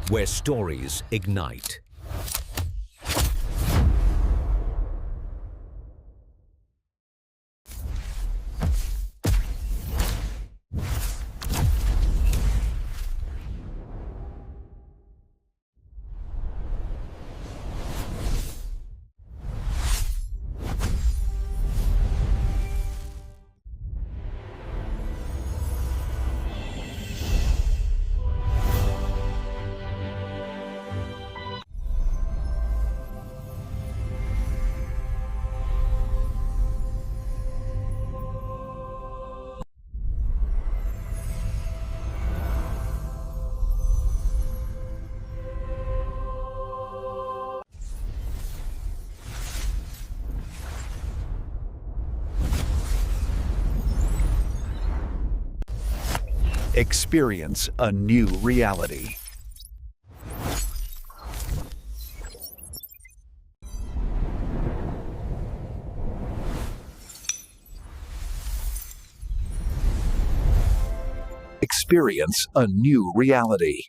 where stories ignite. Experience a new reality. Experience a new reality.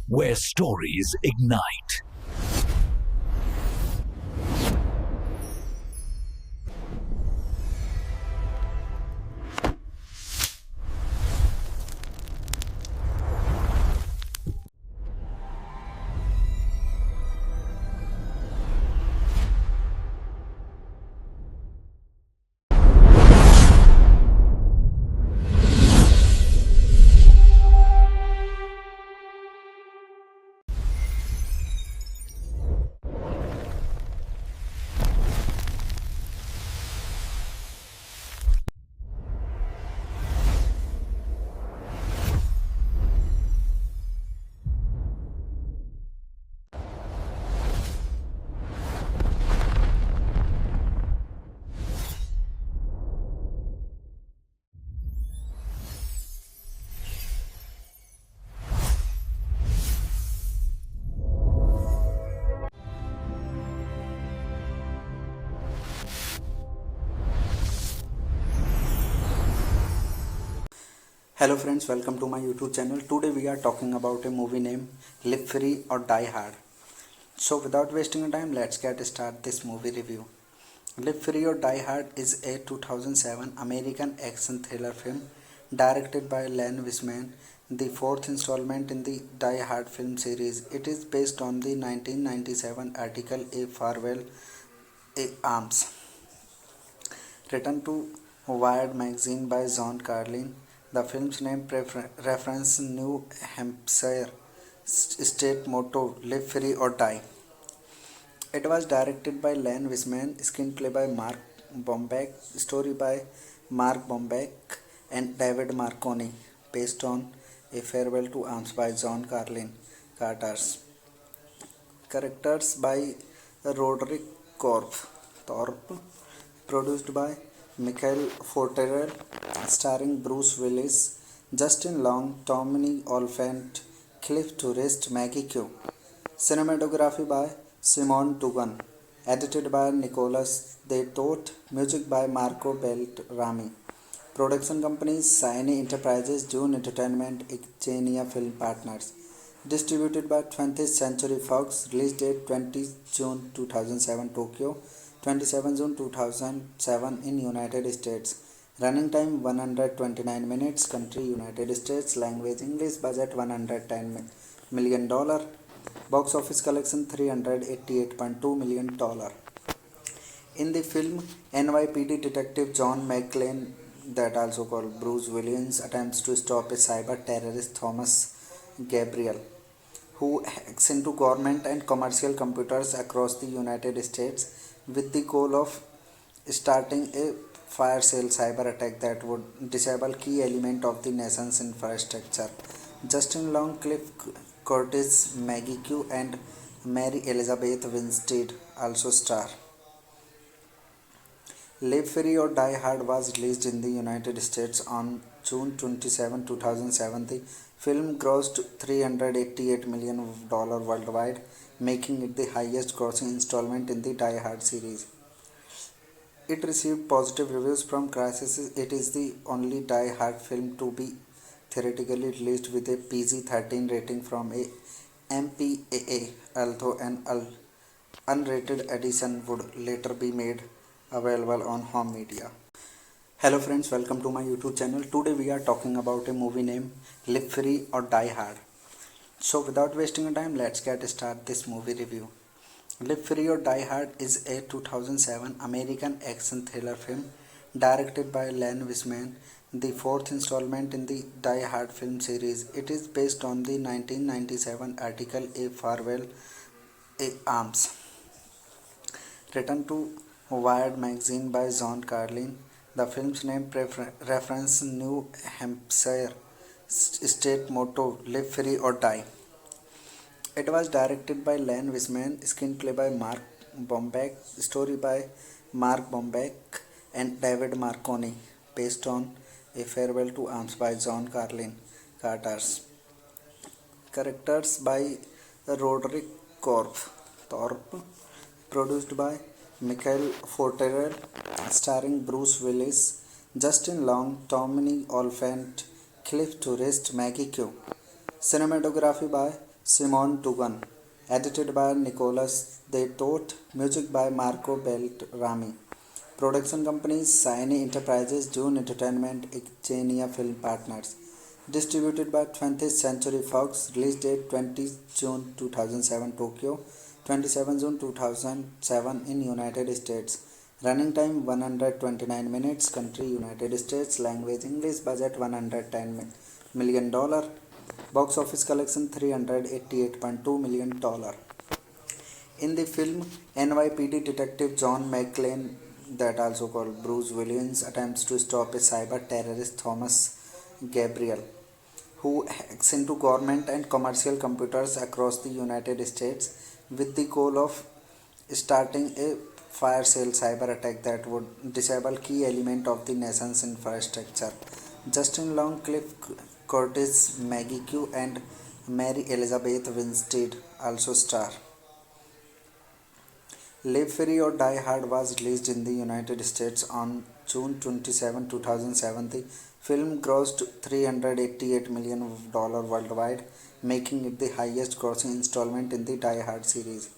Where stories ignite. Hello friends, welcome to my YouTube channel. Today we are talking about a movie named Live Free or Die Hard. So without wasting time, let's get start this movie review. Live Free or Die Hard is a 2007 American action thriller film directed by Len Wiseman, the fourth installment in the Die Hard film series. It is based on the 1997 article A Farewell A Arms, written to Wired magazine by John Carlin. The film's name references New Hampshire state motto "Live Free or Die". It was directed by Len Wiseman, screenplay by Mark Bombeck, story by Mark Bombeck and David Marconi, based on A Farewell to Arms by John Carlin Carter's. Characters by Roderick Thorpe, produced by Michael Forterel, starring Bruce Willis, Justin Long, Tommy Olyphant, Cliff Tourist, Maggie Q. Cinematography by Simon Dugan, edited by Nicholas De Toth, music by Marco Beltrami. Production companies Sony Enterprises, June Entertainment, Xenia Film Partners. Distributed by 20th Century Fox. Release date 20 June 2007 Tokyo, 27 June 2007 in United States. Running time 129 minutes. Country United States. Language English. Budget $110 million. Box office collection $388.2 million. In the film, NYPD detective John McClane, that also called Bruce Williams, attempts to stop a cyber terrorist Thomas Gabriel, who hacks into government and commercial computers across the United States with the goal of starting a fire sale cyber attack that would disable key element of the nation's infrastructure. Justin Long, Cliff Curtis, Maggie Q, and Mary Elizabeth Winstead also star. Live Free or Die Hard was released in the United States on June 27, 2007. The film grossed $388 million worldwide, making it the highest grossing installment in the Die Hard series. It received positive reviews from critics. It is the only Die Hard film to be theatrically released with a PG-13 rating from a MPAA, although an unrated edition would later be made available on home media. Hello friends, welcome to my YouTube channel. Today we are talking about a movie named Live Free or Die Hard. So without wasting time, let's get started this movie review. Live Free or Die Hard is a 2007 American action thriller film directed by Len Wiseman, the fourth installment in the Die Hard film series. It is based on the 1997 article A Farewell Arms, written to Wired magazine by John Carlin. The film's name references New Hampshire state motto Live Free or Die. It was directed by Len Wiseman, screenplay by Mark Bombeck, story by Mark Bombeck and David Marconi, based on A Farewell to Arms by John Carlin Carters. Characters by Roderick Thorpe, produced by Michael Forterel, starring Bruce Willis, Justin Long, Tommy Olyphant, Cliff Tourist, Maggie Q. Cinematography by Simon Dugan, edited by Nicholas De Toth, music by Marco Beltrami. Production companies Sony Enterprises, June Entertainment, Xenia Film Partners. Distributed by 20th Century Fox. Release date 20 June 2007 Tokyo, 27 June 2007 in United States. Running time 129 minutes. Country United States. Language English. Budget $110 million. Box office collection $388.2 million. In the film, NYPD detective John McClane, that also called Bruce Williams, attempts to stop a cyber terrorist Thomas Gabriel, who hacks into government and commercial computers across the United States with the goal of starting a fire sale cyber attack that would disable key element of the nation's infrastructure. Justin Long, Cliff Curtis, Maggie Q and Mary Elizabeth Winstead also star. Live Free or Die Hard was released in the United States on June 27, 2007. The film grossed $388 million worldwide, making it the highest grossing installment in the Die Hard series.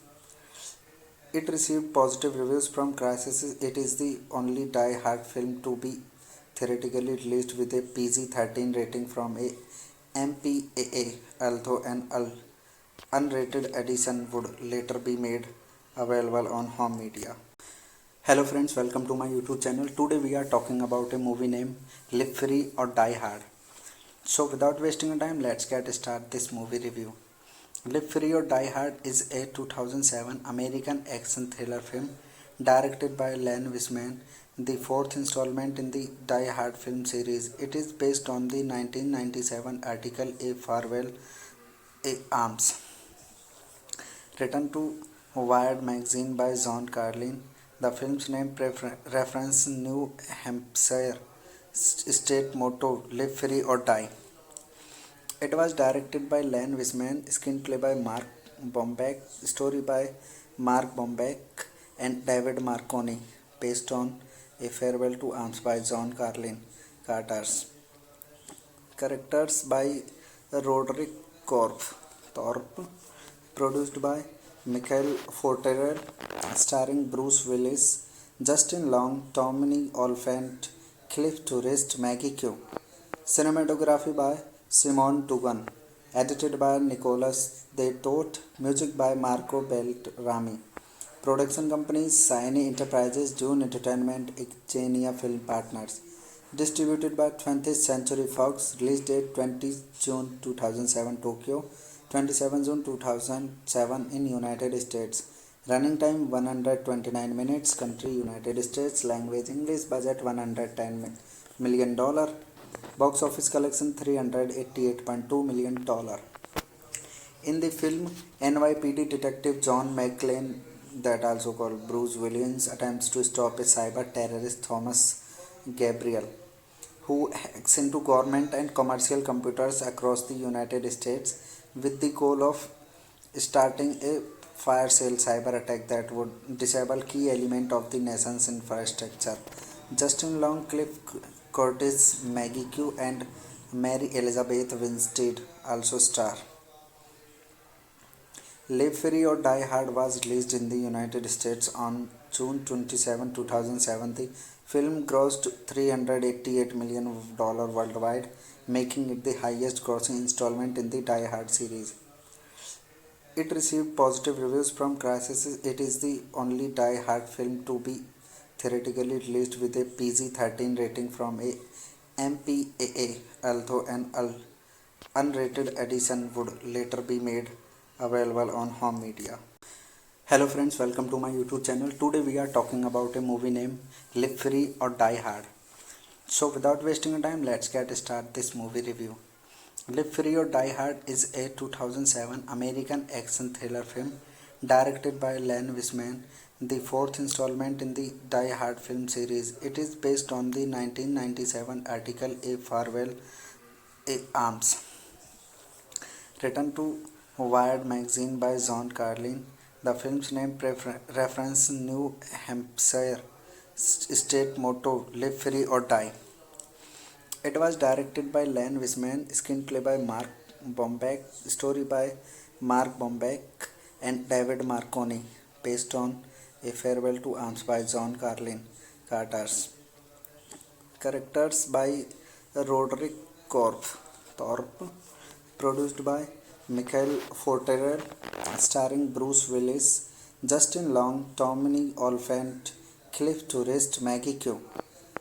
It received positive reviews from critics. It is the only Die Hard film to be theatrically released with a PG-13 rating from a MPAA, although an unrated edition would later be made available on home media. Hello friends, welcome to my YouTube channel. Today we are talking about a movie named Live Free or Die Hard. So without wasting time, let's get started this movie review. Live Free or Die Hard is a 2007 American action thriller film directed by Len Wiseman, the fourth installment in the Die Hard film series. It is based on the 1997 article A Farewell Arms, written to Wired magazine by John Carlin. The film's name references New Hampshire state motto Live Free or Die. It was directed by Len Wiseman, screenplay by Mark Bombeck, story by Mark Bombeck and David Marconi, based on A Farewell to Arms by John Carlin Carters. Characters by Roderick Thorpe, produced by Michael Forterel, starring Bruce Willis, Justin Long, Tommy Olyphant, Cliff Tourist, Maggie Q. Cinematography by Simon Dugan, edited by Nicholas De Toth, music by Marco Beltrami. Production companies Sony Enterprises, June Entertainment, Xenia Film Partners. Distributed by 20th Century Fox. Release date 20 June 2007 Tokyo, 27 June 2007 in United States. Running time 129 minutes. Country United States. Language English. Budget $110 million. Box office collection $388.2 million. In the film, NYPD detective John McClane, that also called Bruce Willis, attempts to stop a cyber terrorist Thomas Gabriel, who hacks into government and commercial computers across the United States with the goal of starting a fire sale cyber attack that would disable key element of the nation's infrastructure. Justin Long, Cliff Curtis, Maggie Q, and Mary Elizabeth Winstead also star. Live Free or Die Hard was released in the United States on June 27, 2007. The film grossed $388 million worldwide, making it the highest grossing installment in the Die Hard series. It received positive reviews from critics. It is the only Die Hard film to be theatrically released with a PG-13 rating from a MPAA, although an unrated edition would later be made available on home media. Hello friends, welcome to my YouTube channel. Today we are talking about a movie named Live Free or Die Hard. So without wasting time, let's get started this movie review. Live Free or Die Hard is a 2007 American action thriller film directed by Len Wiseman, the fourth installment in the Die Hard film series. It is based on the 1997 article A Farewell A Arms, written to Wired magazine by John Carlin. The film's name references New Hampshire state motto Live Free or Die. It was directed by Len Wiseman, screenplay by Mark Bombeck, story by Mark Bombeck and David Marconi, based on A Farewell to Arms by John Carlin Carters. Characters by Roderick Thorpe, produced by Michael Forterel, starring Bruce Willis, Justin Long, Tommy Olyphant, Cliff Tourist, Maggie Q.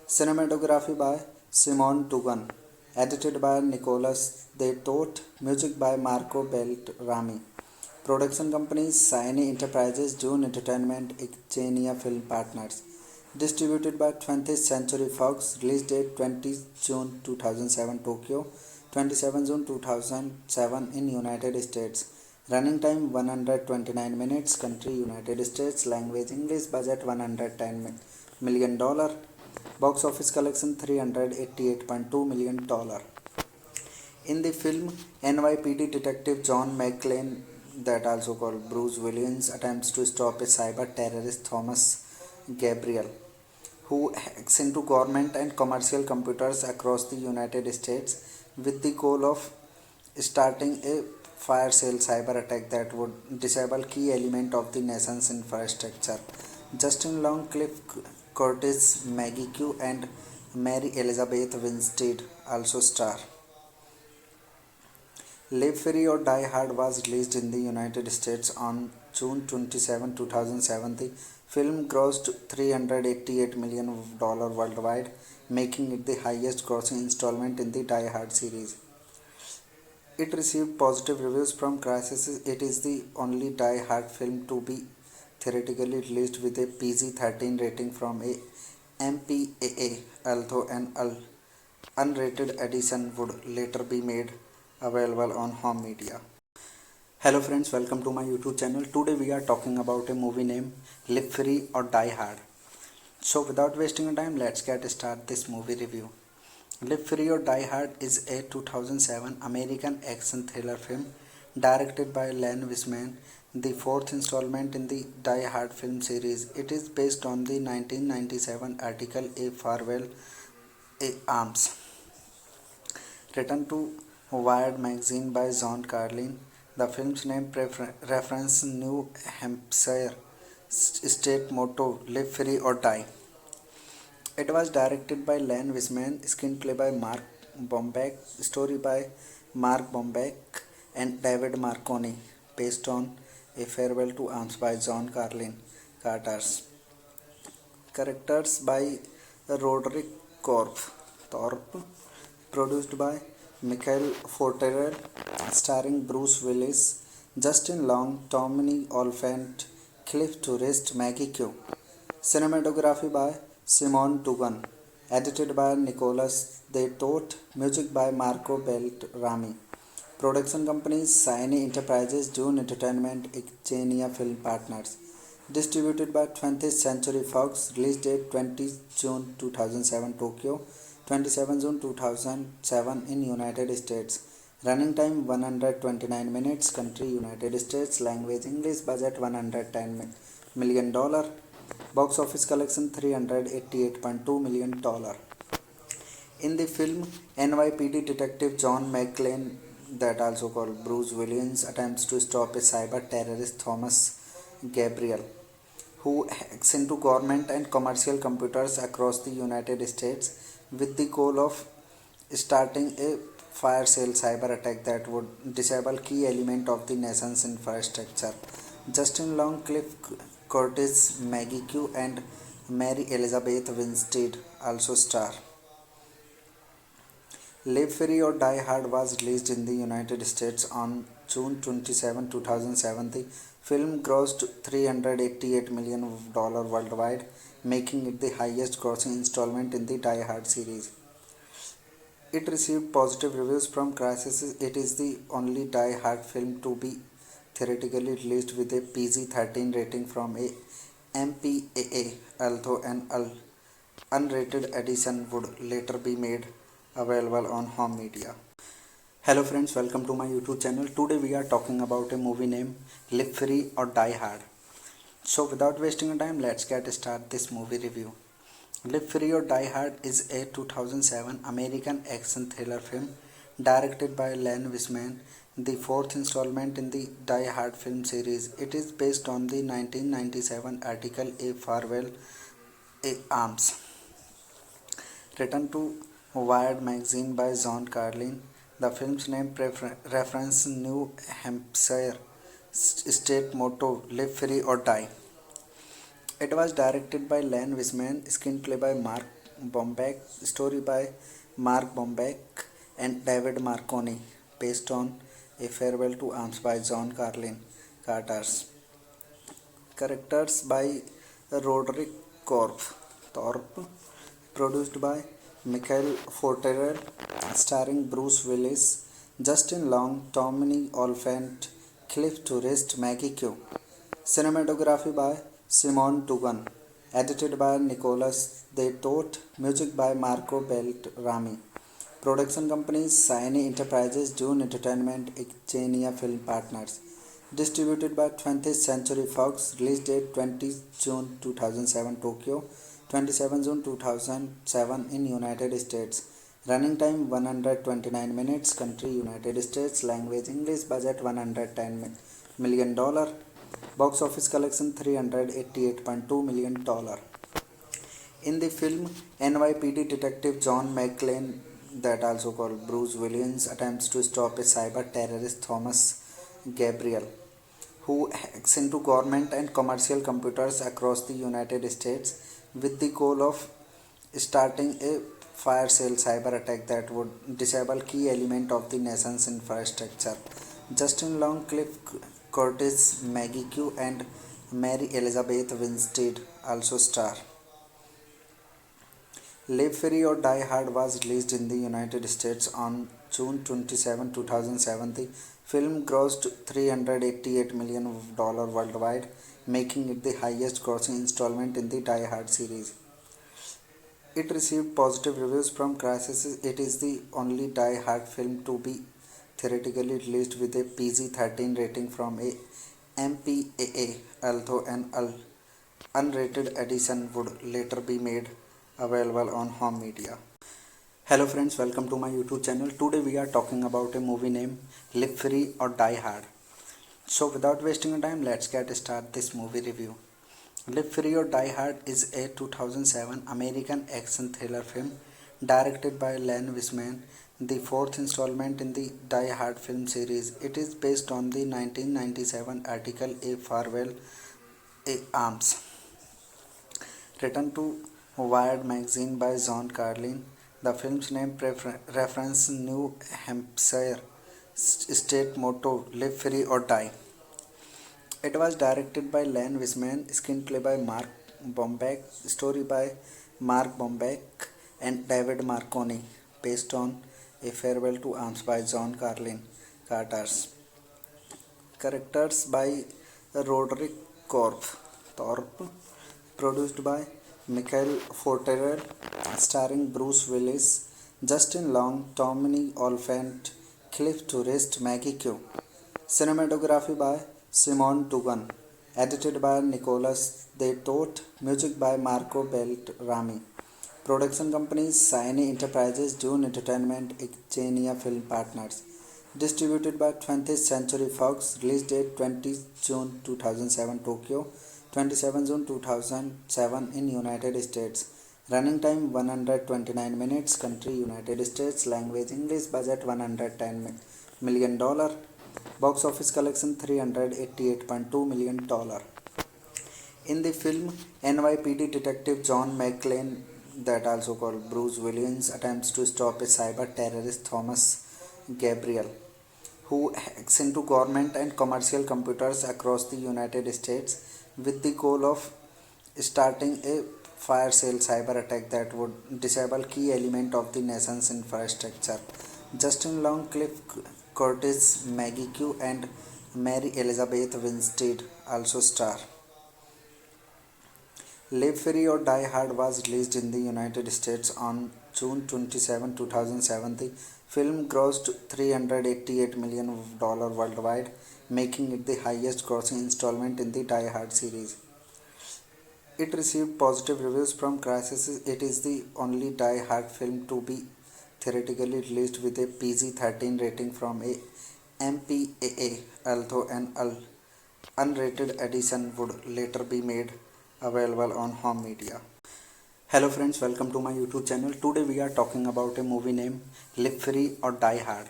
Cinematography by Simon Dugan, edited by Nicholas De Toth, music by Marco Beltrami. Production companies Sony Enterprises, June Entertainment, Xenia Film Partners. Distributed by 20th Century Fox. Release date 20 June 2007 Tokyo, 27 June 2007 in United States. Running time 129 minutes. Country United States. Language English. Budget $110 million. Box office collection $388.2 million. In the film, NYPD detective John McClane, that also called Bruce Willis, attempts to stop a cyber terrorist Thomas Gabriel, who hacks into government and commercial computers across the United States with the goal of starting a fire sale cyber attack that would disable key element of the nation's infrastructure. Justin Long, Cliff Curtis, Maggie Q, and Mary Elizabeth Winstead also star. Live Free or Die Hard was released in the United States on June 27, 2007. The film grossed $388 million worldwide, making it the highest grossing installment in the Die Hard series. It received positive reviews from critics. It is the only Die Hard film to be theatrically released with a PG-13 rating from a MPAA, although an unrated edition would later be made available on home media. Hello friends, welcome to my YouTube channel. Today we are talking about a movie named Live Free or Die Hard. So without wasting time, let's get started this movie review. Live Free or Die Hard is a 2007 American action thriller film directed by Len Wiseman, the fourth installment in the Die Hard film series. It is based on the 1997 article A Farewell A Arms, written to Wired magazine by John Carlin. The film's name references New Hampshire state motto Live Free or Die. It was directed by Len Wiseman, screenplay by Mark Bombeck, story by Mark Bombeck and David Marconi, based on A Farewell to Arms by John Carlin Carters. Characters by Roderick Thorpe, produced by Michael Forterel, starring Bruce Willis, Justin Long, Tommy Olyphant, Cliff Tourist, Maggie Q. Cinematography by Simon Dugan, edited by Nicholas De Toth, music by Marco Beltrami. Production companies Sony Enterprises, June Entertainment, Xenia Film Partners. Distributed by 20th Century Fox. Release date 20 June 2007 Tokyo, 27 June 2007 in United States. Running time 129 minutes. Country United States. Language English. Budget $110 million. Box office collection $388.2 million. In the film, NYPD detective John McClane, that also called Bruce Williams, attempts to stop a cyber terrorist Thomas Gabriel, who hacks into government and commercial computers across the United States with the goal of starting a fire sale cyber attack that would disable key element of the nation's infrastructure. Justin Long, Cliff Curtis, Maggie Q, and Mary Elizabeth Winstead also star. Live Free or Die Hard was released in the United States on June 27, 2007. The film grossed $388 million worldwide, making it the highest grossing installment in the Die Hard series. It received positive reviews from critics. It is the only Die Hard film to be theatrically released with a PG-13 rating from a MPAA, although an unrated edition would later be made available on home media. Hello friends, welcome to my YouTube channel. Today we are talking about a movie named Live Free or Die Hard. So without wasting time, let's get started this movie review. Live Free or Die Hard is a 2007 American action thriller film directed by Len Wiseman, the fourth installment in the Die Hard film series. It is based on the 1997 article A Farewell A Arms, written to Wired magazine by John Carlin. The film's name references New Hampshire state motto "Live Free or Die." It was directed by Len Wiseman, screenplay by Mark Bombeck, story by Mark Bombeck and David Marconi, based on A Farewell to Arms by John Carlin. Characters by Roderick Thorpe, produced by Michael Forterel, starring Bruce Willis, Justin Long, Tommy Olyphant, Cliff Tourist, Maggie Q. Cinematography by Simon Dugan. Edited by Nicholas De Toth. Music by Marco Beltrami. Production companies Siny Enterprises, Dune Entertainment, Xenia Film Partners. Distributed by 20th Century Fox. Release date 20 June 2007 Tokyo, 27 June 2007 in United States. Running time 129 minutes. Country United States. Language English. Budget $110 million. Box office collection $388.2 million. In the film, NYPD detective John McClane, that also called Bruce Williams, attempts to stop a cyber terrorist Thomas Gabriel, who hacks into government and commercial computers across the United States with the goal of starting a fire sale cyber attack that would disable key element of the nation's infrastructure. Justin Long, Cliff Curtis, Maggie Q, and Mary Elizabeth Winstead also star. Live Free or Die Hard was released in the United States on June 27, 2007. The film grossed $388 million worldwide, making it the highest grossing installment in the Die Hard series. It received positive reviews from critics. It is the only Die Hard film to be theatrically released with a PG-13 rating from a MPAA, although an unrated edition would later be made available on home media. Hello friends, welcome to my YouTube channel. Today we are talking about a movie named Live Free or Die Hard. So without wasting time, let's get started this movie review. Live Free or Die Hard is a 2007 American action thriller film directed by Len Wiseman, the fourth installment in the Die Hard film series. It is based on the 1997 article A Farewell A Arms, written to Wired magazine by John Carlin. The film's name references New Hampshire state motto "Live Free or Die." It was directed by Len Wiseman, screenplay by Mark Bombeck, story by Mark Bombeck and David Marconi, based on A Farewell to Arms by John Carlin. Characters by Roderick Thorpe, produced by Michael Forterel, starring Bruce Willis, Justin Long, Tommy Olyphant, Cliff Tourist, Maggie Q. Cinematography by Simon Dugan, edited by Nicholas De Toth, music by Marco Beltrami. Production companies Siny Enterprises, Dune Entertainment, Xenia Film Partners. Distributed by 20th Century Fox. Release date 20 June 2007 Tokyo, 27 June 2007 in United States. Running time 129 minutes. Country United States. Language English. Budget $110 million. Box office collection $388.2 million. In the film, NYPD detective John McClane, that also called Bruce Williams, attempts to stop a cyber terrorist Thomas Gabriel, who hacks into government and commercial computers across the United States with the goal of starting a fire sale cyber attack that would disable key element of the nation's infrastructure. Justin Long, Cliff Curtis, Maggie Q, and Mary Elizabeth Winstead also star. Live Free or Die Hard was released in the United States on June 27, 2007. The film grossed $388 million worldwide, making it the highest grossing installment in the Die Hard series. It received positive reviews from critics. It is the only Die Hard film to be theoretically released with a PG-13 rating from a MPAA, although an unrated edition would later be made available on home media. Hello friends, welcome to my YouTube channel. Today we are talking about a movie named Live Free or Die Hard.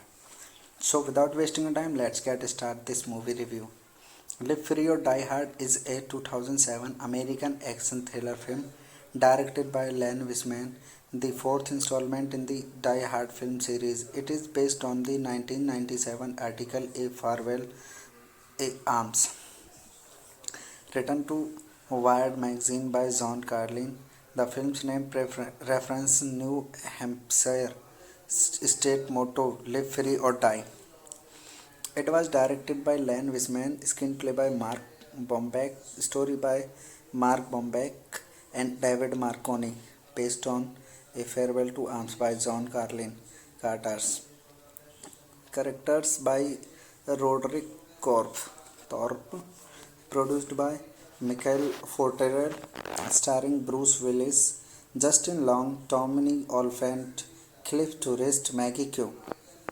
So without wasting time, let's get started this movie review. Live Free or Die Hard is a 2007 American action thriller film directed by Len Wiseman, the fourth installment in the Die Hard film series. It is based on the 1997 article A Farewell Arms, written to Wired magazine by John Carlin. The film's name references New Hampshire state motto Live Free or Die. It was directed by Len Wiseman, screenplay by Mark Bombeck, story by Mark Bombeck and David Marconi, based on A Farewell to Arms by John Carlin. Characters by Roderick Thorpe, produced by Michael Forterel, starring Bruce Willis, Justin Long, Tommy Olyphant, Cliff Tourist, Maggie Q.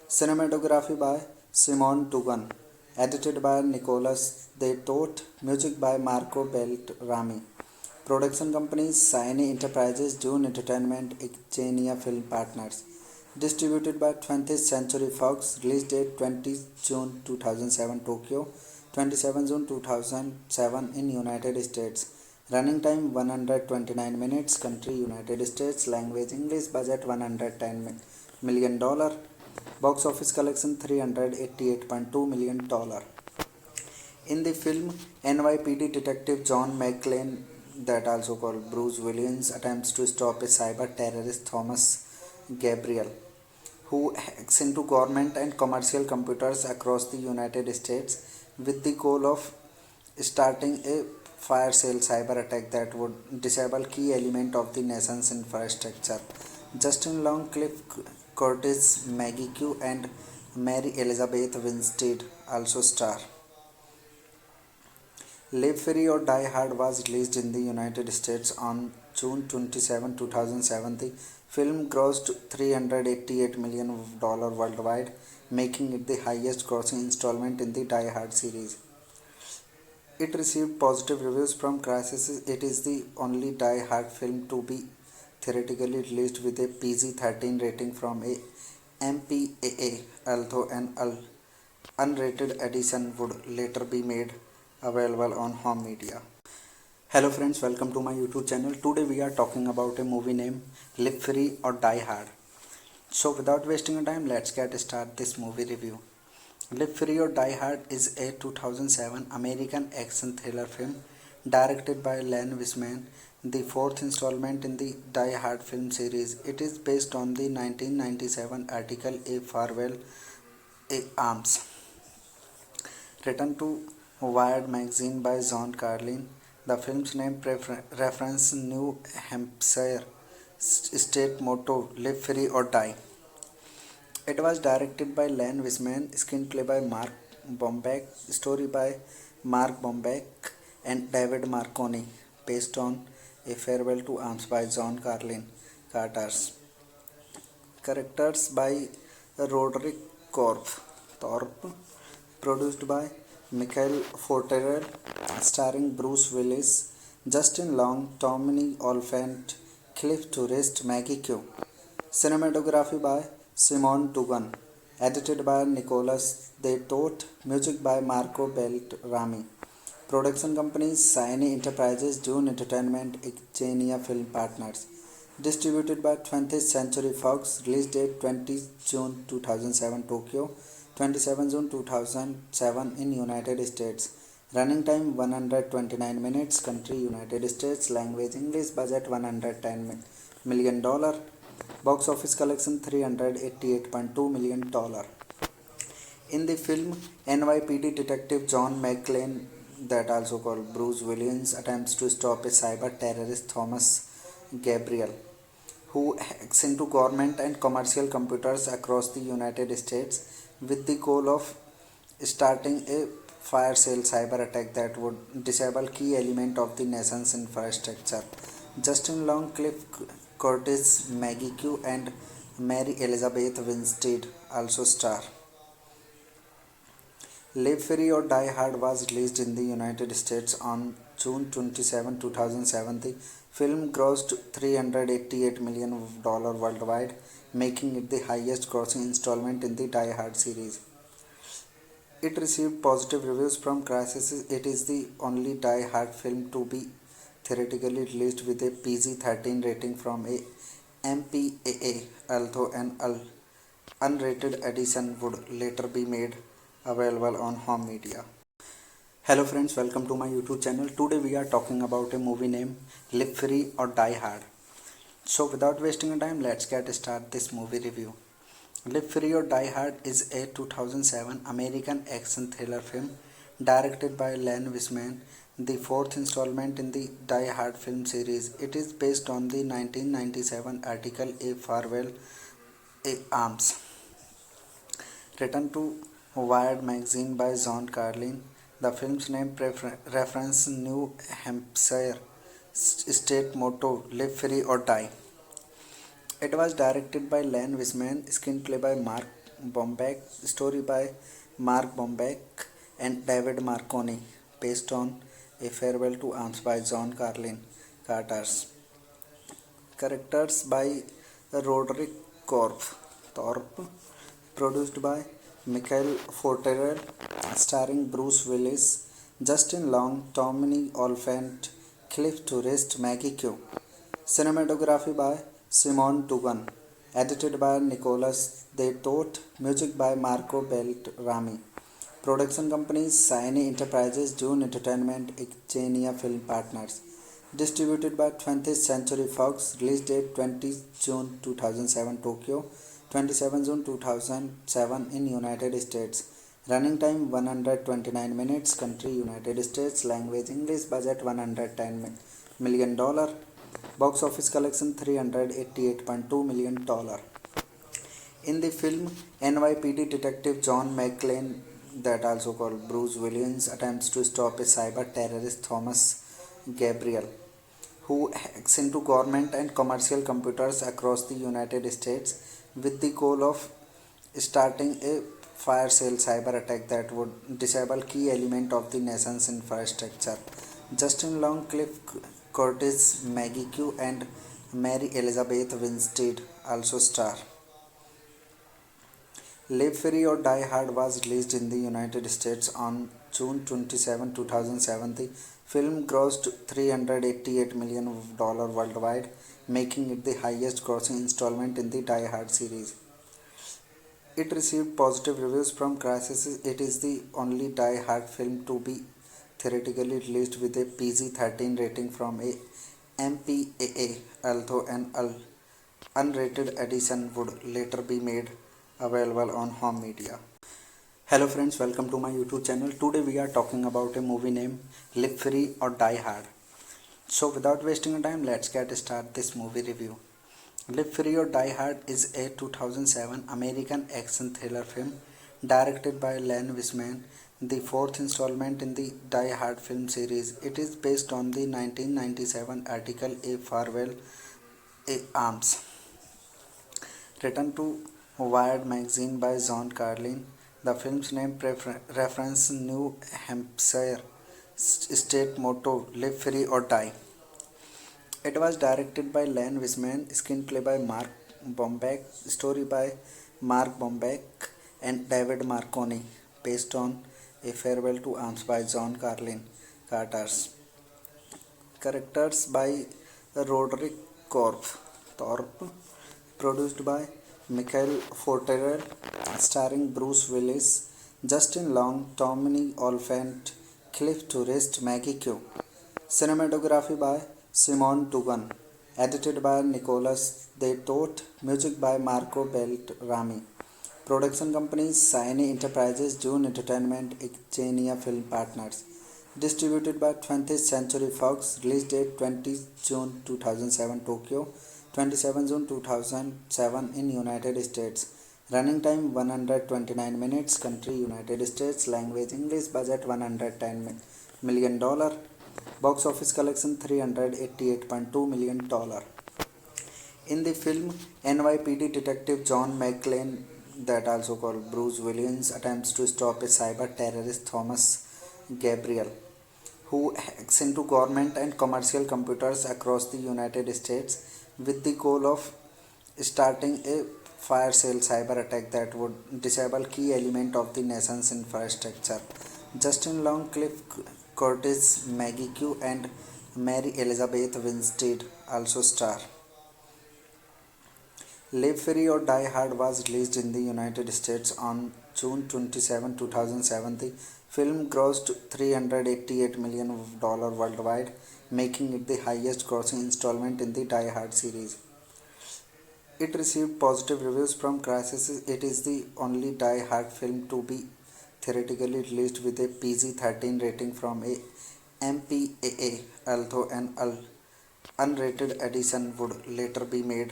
Cinematography by Simon Dugan, edited by Nicholas De Toth, music by Marco Beltrami. Production companies Siny Enterprises, Dune Entertainment, Xenia Film Partners. Distributed by 20th Century Fox. Release date 20 June 2007 Tokyo, 27 June 2007 in United States. Running time 129 minutes. Country United States. Language English. Budget $110 million. Box office collection $388.2 million. In the film, NYPD detective John McClane, that also called Bruce Williams, attempts to stop a cyber terrorist Thomas Gabriel, who hacks into government and commercial computers across the United States with the goal of starting a fire sale cyber attack that would disable key element of the nation's infrastructure. Justin Long, Cliff Curtis, Maggie Q, and Mary Elizabeth Winstead also star. Live Free or Die Hard was released in the United States on June 27, 2007. The film grossed $388 million worldwide, making it the highest grossing installment in the Die Hard series. It received positive reviews from critics. It is the only Die Hard film to be theoretically released with a PG-13 rating from a MPAA, although an unrated edition would later be made available on home media. Hello friends, welcome to my YouTube channel. Today we are talking about a movie named Live Free or Die Hard. So without wasting time, let's get started this movie review. Live Free or Die Hard is a 2007 American action thriller film directed by Len Wiseman, the fourth installment in the Die Hard film series. It is based on the 1997 article A Farewell Arms, written to Wired magazine by John Carlin. The film's name references New Hampshire state motto "Live Free or Die." It was directed by Len Wiseman, screenplay by Mark Bombeck, story by Mark Bombeck and David Marconi, based on A Farewell to Arms by John Carlin Carter's. Characters by Roderick Thorpe, produced by Michael Forterel, starring Bruce Willis, Justin Long, Tommy Olyphant, Cliff Tourist, Maggie Q. Cinematography by Simon Dugan, edited by Nicholas De Toth, music by Marco Beltrami. Production companies Siny Enterprises, Dune Entertainment, Xenia Film Partners. Distributed by 20th Century Fox. Release date 20 June 2007 Tokyo, 27 June 2007 in United States. Running time 129 minutes. Country United States. Language English. Budget $110 million. Box office collection $388.2 million. In the film, NYPD detective John McClane, that also called Bruce Williams, attempts to stop a cyber terrorist Thomas Gabriel, who hacks into government and commercial computers across the United States with the goal of starting a fire sale cyber attack that would disable key element of the nation's infrastructure. Justin Long, Cliff Curtis, Maggie Q, and Mary Elizabeth Winstead also star. Live Free or Die Hard was released in the United States on June 27, 2007. The film grossed $388 million worldwide, making it the highest grossing installment in the Die Hard series. It received positive reviews from critics. It is the only Die Hard film to be theatrically released with a PG-13 rating from a MPAA, although an unrated edition would later be made available on home media. Hello friends, welcome to my YouTube channel. Today we are talking about a movie named Live Free or Die Hard. So without wasting time, let's get started this movie review. Live Free or Die Hard is a 2007 American action thriller film directed by Len Wiseman, the fourth installment in the Die Hard film series. It is based on the 1997 article A Farewell to Arms, written to Wired magazine by John Carlin. The film's name references New Hampshire state motto "Live Free or Die." It was directed by Len Wiseman, screenplay by Mark Bombeck, story by Mark Bombeck and David Marconi, based on A Farewell to Arms by John Carlin Carter's. Characters by Roderick Thorpe, produced by Michael Forterel, starring Bruce Willis, Justin Long, Tommy Olyphant, Cliff Tourist, Maggie Q. Cinematography by Simon Dugan, edited by Nicholas De Toth, music by Marco Beltrami. Production companies Siny Enterprises, Dune Entertainment, Xenia Film Partners. Distributed by 20th Century Fox. Release date 20 June 2007 Tokyo, 27 June 2007 in United States. Running time 129 minutes. Country United States. Language English. Budget $110 million. Box office collection $388.2 million. In the film, NYPD detective John McClane, that also called Bruce Williams, attempts to stop a cyber terrorist Thomas Gabriel, who hacks into government and commercial computers across the United States with the goal of starting a fire sale cyber attack that would disable key element of the nation's infrastructure. Justin Long, Cliff Curtis, Maggie Q, and Mary Elizabeth Winstead also star. Live Free or Die Hard was released in the United States on June 27, 2007. The film grossed $388 million worldwide, making it the highest grossing installment in the Die Hard series. It received positive reviews from critics. It is the only Die Hard film to be theatrically released with a PG-13 rating from a MPAA, although an unrated edition would later be made available on home media. Hello friends, welcome to my YouTube channel. Today we are talking about a movie named Live Free or Die Hard. So without wasting time, let's get start this movie review. Live Free or Die Hard is a 2007 American action thriller film directed by Len Wiseman, the fourth installment in the Die Hard film series. It is based on the 1997 article A Farewell A Arms, written to Wired magazine by John Carlin. The film's name references New Hampshire state motto Live Free or Die. It was directed by Len Wiseman, screenplay by Mark Bombeck, story by Mark Bombeck and David Marconi, based on A Farewell to Arms by John Carlin Carters. Characters by Roderick Thorpe, produced by Michael Forterel, starring Bruce Willis, Justin Long, Tommy Olyphant, Cliff Tourist, Maggie Q. Cinematography by Simon Dugan, edited by Nicholas De Toth, music by Marco Beltrami. Production companies Sony Enterprises, June Entertainment, Xenia Film Partners. Distributed by 20th Century Fox, release date 20 June 2007 Tokyo, 27 June 2007 in United States. Running time 129 minutes, country United States, language English, budget $110 million. Box office collection $388.2 million. In the film, NYPD detective John McClane, that also called Bruce Williams, attempts to stop a cyber terrorist Thomas Gabriel, who hacks into government and commercial computers across the United States with the goal of starting a fire sale cyber attack that would disable key element of the nation's infrastructure. Justin Long, Cliff Curtis, Maggie Q, and Mary Elizabeth Winstead also star. Live Free or Die Hard was released in the United States on June 27, 2007. The film grossed $388 million worldwide, making it the highest grossing installment in the Die Hard series. It received positive reviews from critics. It is the only Die Hard film to be theoretically released with a PG-13 rating from a MPAA, although an unrated edition would later be made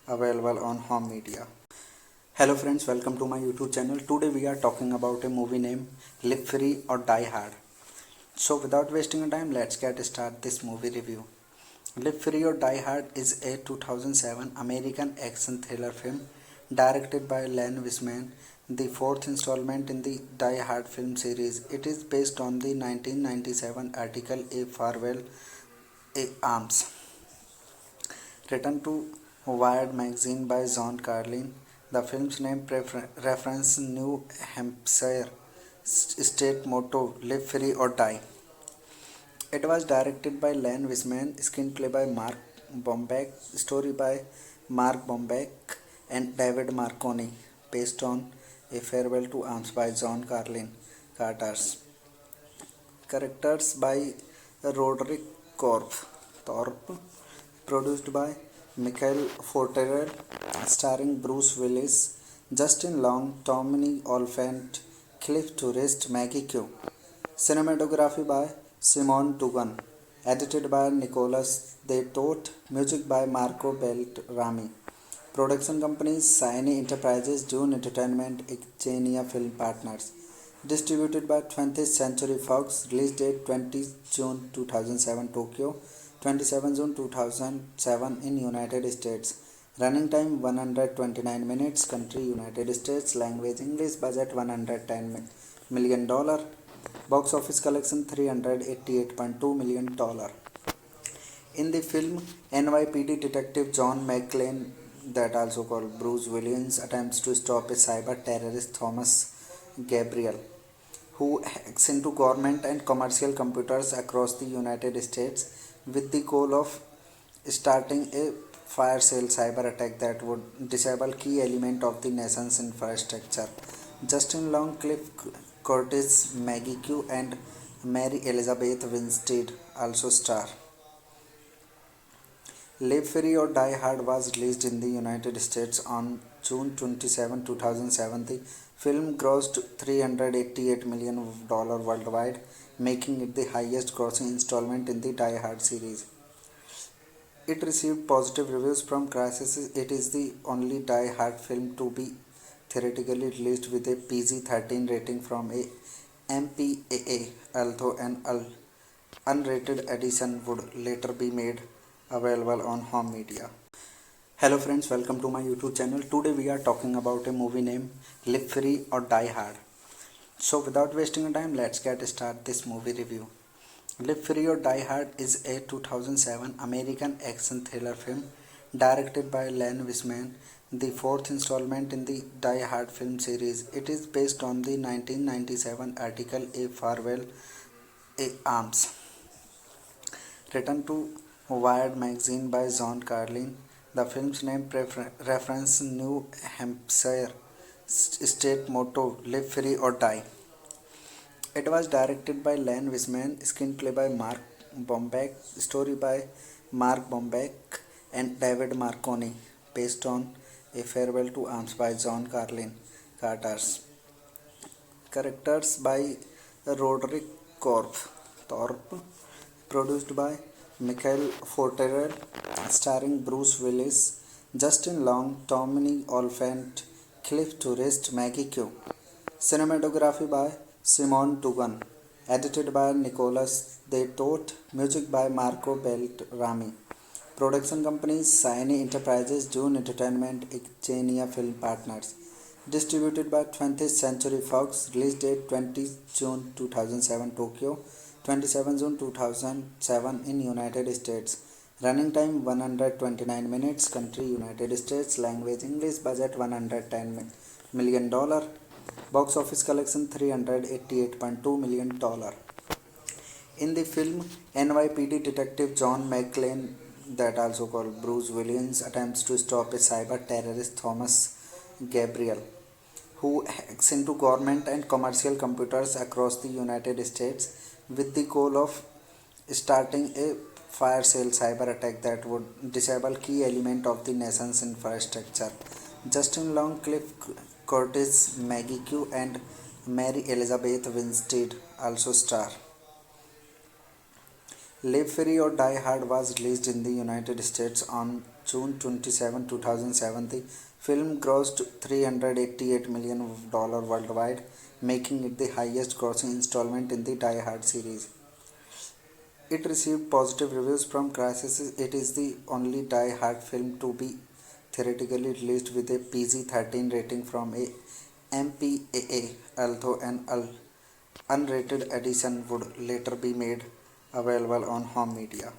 available on home media. Hello friends, welcome to my YouTube channel. Today we are talking about a movie named Live Free or Die Hard. So without wasting time, let's get start this movie review. Live Free or Die Hard is a 2007 American action thriller film directed by Len Wiseman, the fourth installment in the Die Hard film series. It is based on the 1997 article A Farewell A Arms, written to Wired magazine by John Carlin. The film's name references New Hampshire state motto Live Free or Die. It was directed by Len Wiseman, screenplay by Mark Bombeck, story by Mark Bombeck and David Marconi, based on A Farewell to Arms by John Carlin Carters. Characters by Roderick Thorpe, produced by Michael Forterel, starring Bruce Willis, Justin Long, Tommy Olyphant, Cliff Tourist, Maggie Q. Cinematography by Simon Dugan, edited by Nicholas De Toth, music by Marco Beltrami. Production companies Sony Enterprises, June Entertainment, Xenia Film Partners. Distributed by 20th Century Fox, release date 20 June 2007 Tokyo, 27 June 2007 in United States. Running time 129 minutes, country United States, language English, budget $110 million. Box office collection $388.2 million. In the film, NYPD detective John McClane, that also called Bruce Williams, attempts to stop a cyber terrorist Thomas Gabriel, who hacks into government and commercial computers across the United States with the goal of starting a fire sale cyber attack that would disable key element of the nation's infrastructure. Justin Long, Cliff Curtis, Maggie Q, and Mary Elizabeth Winstead also star. Live Free or Die Hard was released in the United States on June 27, 2007. The film grossed $388 million worldwide, making it the highest grossing installment in the Die Hard series. It received positive reviews from critics. It is the only Die Hard film to be theatrically released with a PG-13 rating from a MPAA, although an unrated edition would later be made available on home media. Hello friends, welcome to my YouTube channel. Today we are talking about a movie named Live Free or Die Hard. So without wasting time, let's get started this movie review. Live Free or Die Hard is a 2007 American action thriller film directed by Len Wiseman, the fourth installment in the Die Hard film series. It is based on the 1997 article A Farewell A Arms, written to Wired magazine by John Carlin. The film's name references New Hampshire state motto Live Free or Die. It was directed by Len Wiseman, screenplay by Mark Bombeck, story by Mark Bombeck and David Marconi, based on A Farewell to Arms by John Carlin Carters. Characters by Roderick Thorpe, produced by Michael Forterel, starring Bruce Willis, Justin Long, Tommy Olyphant, Cliff Tourist, Maggie Q. Cinematography by Simon Dugan, edited by Nicholas De Toth, music by Marco Beltrami. Production companies Sony Enterprises, June Entertainment, Xenia Film Partners. Distributed by 20th Century Fox. Release date 20 June 2007 Tokyo, 27 June 2007 in United States. Running time 129 minutes. Country United States. Language English. Budget $110 million. Box office collection $388.2 million. In the film, NYPD detective John McClane, that also called Bruce Williams, attempts to stop a cyber terrorist Thomas Gabriel, who hacks into government and commercial computers across the United States with the goal of starting a fire sale cyber attack that would disable key element of the nation's infrastructure. Justin Long, Cliff Curtis, Maggie Q and Mary Elizabeth Winstead also star. Live Free or Die Hard was released in the United States on June 27, 2007. The film grossed $388 million worldwide, making it the highest grossing installment in the Die Hard series. It received positive reviews from critics. It is the only Die Hard film to be theatrically released with a PG-13 rating from a MPAA, although an unrated edition would later be made available on home media.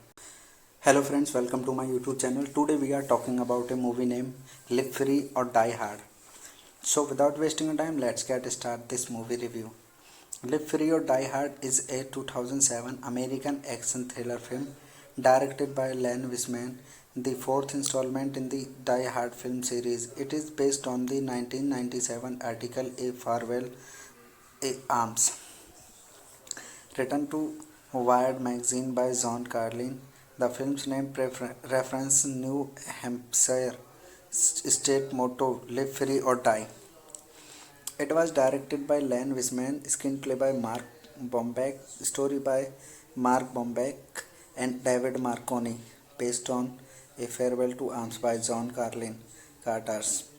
Hello friends, welcome to my YouTube channel. Today we are talking about a movie named Live Free or Die Hard. So without wasting time, let's get started this movie review. Live Free or Die Hard is a 2007 American action thriller film directed by Len Wiseman, the fourth installment in the Die Hard film series. It is based on the 1997 article A Farewell A Arms, written to Wired magazine by John Carlin. The film's name references New Hampshire state motto Live Free or Die. It was directed by Len Wiseman, screenplay by Mark Bombeck, story by Mark Bombeck and David Marconi, based on A Farewell to Arms by John Carlin Carters.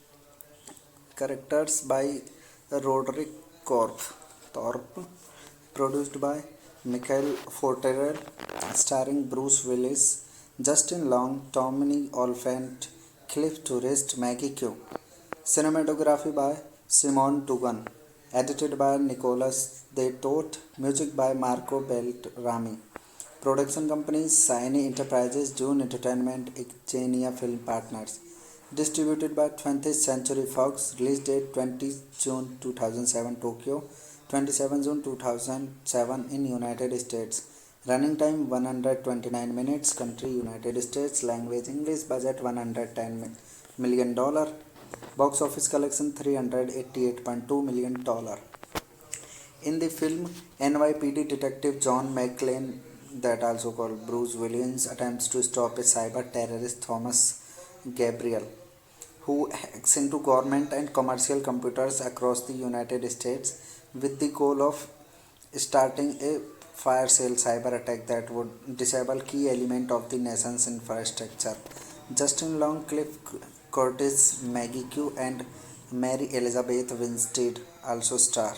Characters by Roderick Thorpe, produced by Michael Forterel, starring Bruce Willis, Justin Long, Tommy Olyphant, Cliff Tourist, Maggie Q. Cinematography by Simon Dugan, edited by Nicholas De Toth, music by Marco Beltrami. Production companies Sony Enterprises, June Entertainment, Xenia Film Partners. Distributed by 20th Century Fox. Release date 20 June 2007 Tokyo, 27 June 2007 in United States. Running time 129 minutes. Country United States. Language English. Budget $110 million. Box office collection $388.2 million. In the film, NYPD detective John McClane, that also called Bruce Williams, attempts to stop a cyber terrorist Thomas Gabriel, who hacks into government and commercial computers across the United States with the goal of starting a fire sale cyber attack that would disable key element of the nation's infrastructure. Justin Long, Cliff Curtis, Maggie Q, and Mary Elizabeth Winstead also star.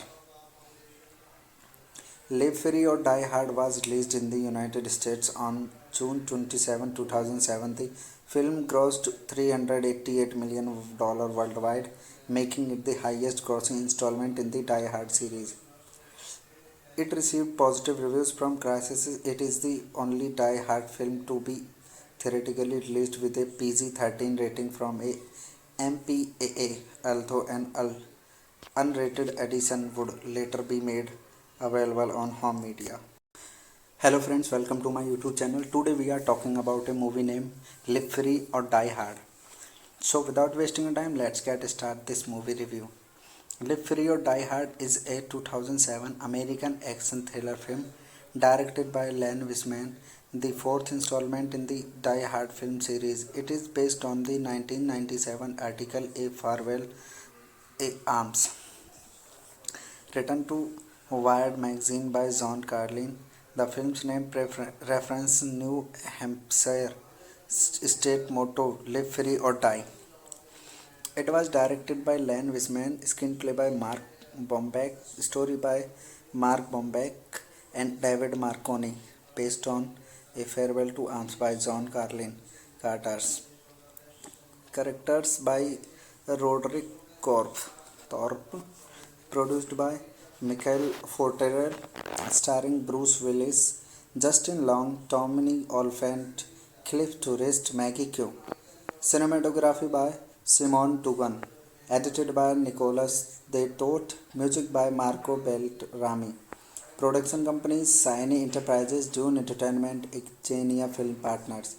Live Free or Die Hard was released in the United States on June 27, 2007. The film grossed $388 million worldwide, making it the highest grossing installment in the Die Hard series. It received positive reviews from critics. It is the only Die Hard film to be theatrically released with a PG-13 rating from a MPAA, although an unrated edition would later be made available on home media. Hello friends, welcome to my YouTube channel. Today we are talking about a movie named Live Free or Die Hard. So without wasting time, let's get started this movie review. Live Free or Die Hard is a 2007 American action thriller film directed by Len Wiseman, the fourth installment in the Die Hard film series. It is based on the 1997 article A Farewell A Arms, written to Wired magazine by John Carlin. The film's name references New Hampshire state motto Live Free or Die. It was directed by Len Wiseman, screenplay by Mark Bombeck, story by Mark Bombeck and David Marconi, based on A Farewell to Arms by John Carlin Carter's. Characters by Roderick Thorpe, produced by Michael Forterel, starring Bruce Willis, Justin Long, Tommy Olyphant, Cliff Tourist, Maggie Q. Cinematography by Simon Dugan, edited by Nicholas De Toth, music by Marco Beltrami. Production companies Siny Enterprises, Dune Entertainment, Xenia Film Partners.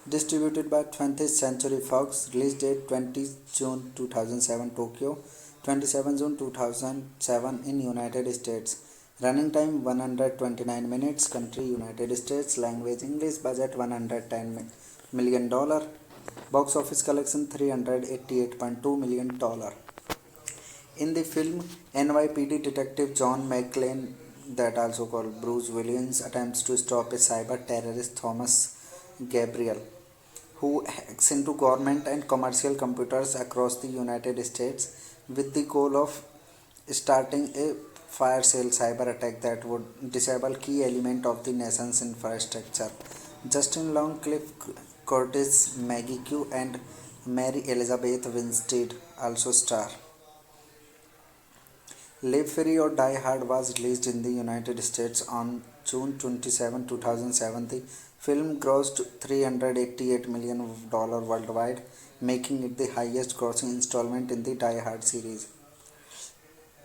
Distributed by 20th Century Fox. Release date 20 June 2007 Tokyo, 27 June 2007 in United States. Running time 129 minutes. Country United States. Language English. Budget $110 million. Box office collection $388.2 million. In the film, NYPD detective John McClane, that also called Bruce Williams, attempts to stop a cyber terrorist Thomas Gabriel, who hacks into government and commercial computers across the United States with the goal of starting a fire sale cyber attack that would disable key element of the nation's infrastructure. Justin Long, Cliff Curtis, Maggie Q, and Mary Elizabeth Winstead also star. Live Free or Die Hard was released in the United States on June 27, 2007. The film grossed $388 million worldwide, making it the highest grossing installment in the Die Hard series.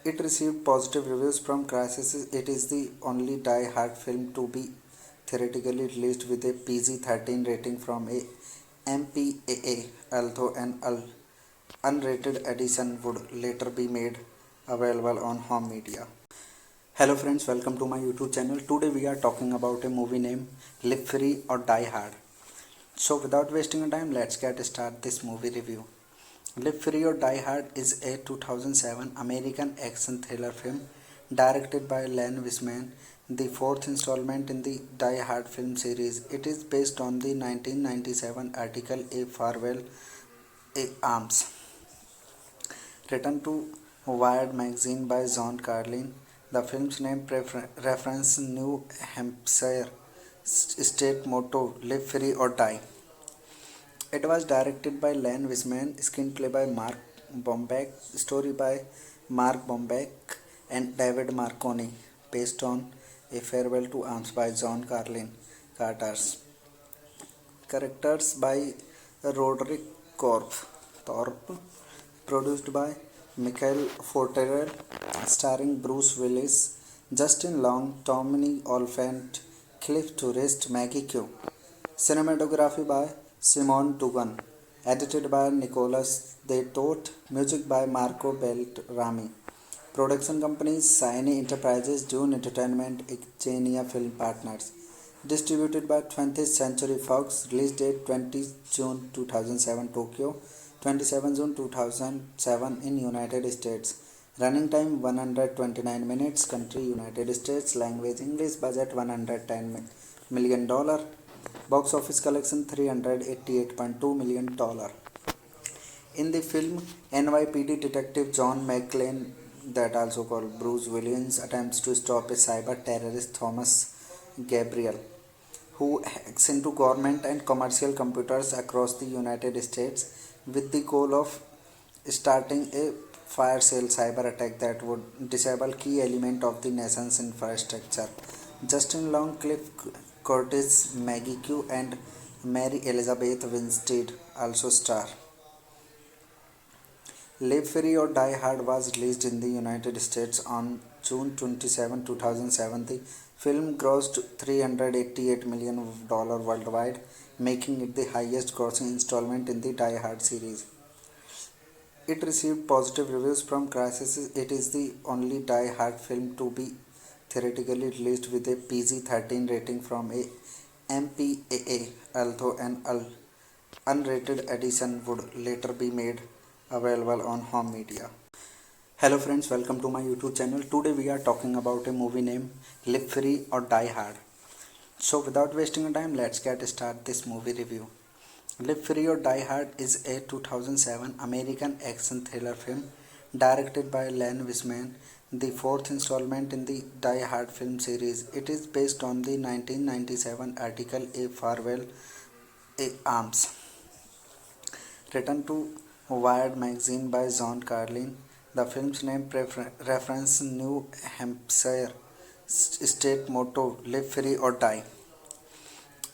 It received positive reviews from critics. It is the only Die Hard film to be theatrically released with a PG-13 rating from a MPAA, although an unrated edition would later be made available on home media. Hello friends, welcome to my YouTube channel. Today we are talking about a movie named Live Free or Die Hard. So without wasting time, let's get started this movie review. Live Free or Die Hard is a 2007 American action thriller film directed by Len Wiseman, the fourth installment in the Die Hard film series. It is based on the 1997 article A Farewell A Arms, written to Wired magazine by John Carlin. The film's name references New Hampshire state motto Live Free or Die. It was directed by Len Wiseman, screenplay by Mark Bombeck, story by Mark Bombeck and David Marconi, based on A Farewell to Arms by John Carlin Carter's. Characters by Roderick Thorpe, produced by Michael Forterel, starring Bruce Willis, Justin Long, Tommy Olyphant, Cliff Tourist, Maggie Q. Cinematography by Simon Dugan, edited by Nicholas De Toth, music by Marco Beltrami. Production companies Siny Enterprises, Dune Entertainment, Xenia Film Partners. Distributed by 20th Century Fox. Release date 20 June 2007 Tokyo, 27 June 2007 in United States. Running time 129 minutes. Country United States. Language English. Budget $110 million. Box office collection $388.2 million. In the film, NYPD detective John McClane, that also called Bruce Williams, attempts to stop a cyber terrorist Thomas Gabriel, who hacks into government and commercial computers across the United States with the goal of starting a fire sale cyber attack that would disable key element of the nation's infrastructure. Justin Long, Cliff Curtis, Maggie Q, and Mary Elizabeth Winstead also star. Live Free or Die Hard was released in the United States on June 27, 2007. The film grossed $388 million worldwide, making it the highest grossing installment in the Die Hard series. It received positive reviews from critics. It is the only Die Hard film to be theoretically released with a PG-13 rating from a MPAA, although an unrated edition would later be made available on home media. Hello friends, welcome to my YouTube channel. Today we are talking about a movie named Live Free or Die Hard. So without wasting time, let's get started this movie review. Live Free or Die Hard is a 2007 American action thriller film directed by Len Wiseman, the fourth installment in the Die Hard film series. It is based on the 1997 article A Farewell Arms, written to Wired magazine by John Carlin. The film's name references New Hampshire state motto "Live Free or Die."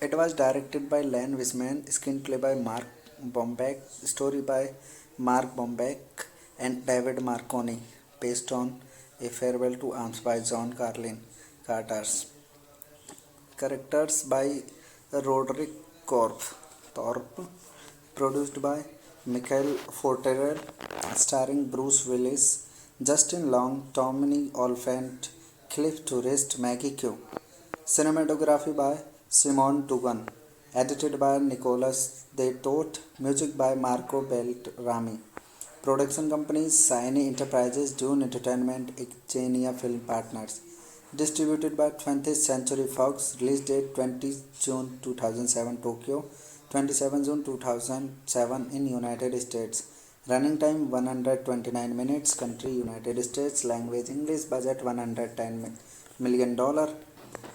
It was directed by Len Wiseman, screenplay by Mark Bombeck, story by Mark Bombeck and David Marconi, based on A Farewell to Arms by John Carlin. Characters by Roderick Thorpe, produced by Michael Forterel, starring Bruce Willis, Justin Long, Tommy Olyphant, Cliff Tourist, Maggie Q. Cinematography by Simon Dugan, edited by Nicholas De Toth, music by Marco Beltrami. Production companies Sony Enterprises, Dune Entertainment, Xenia Film Partners. Distributed by 20th Century Fox. Release date 20 June 2007 Tokyo, 27 June 2007 in United States. Running time 129 minutes. Country United States. Language English. Budget $110 million.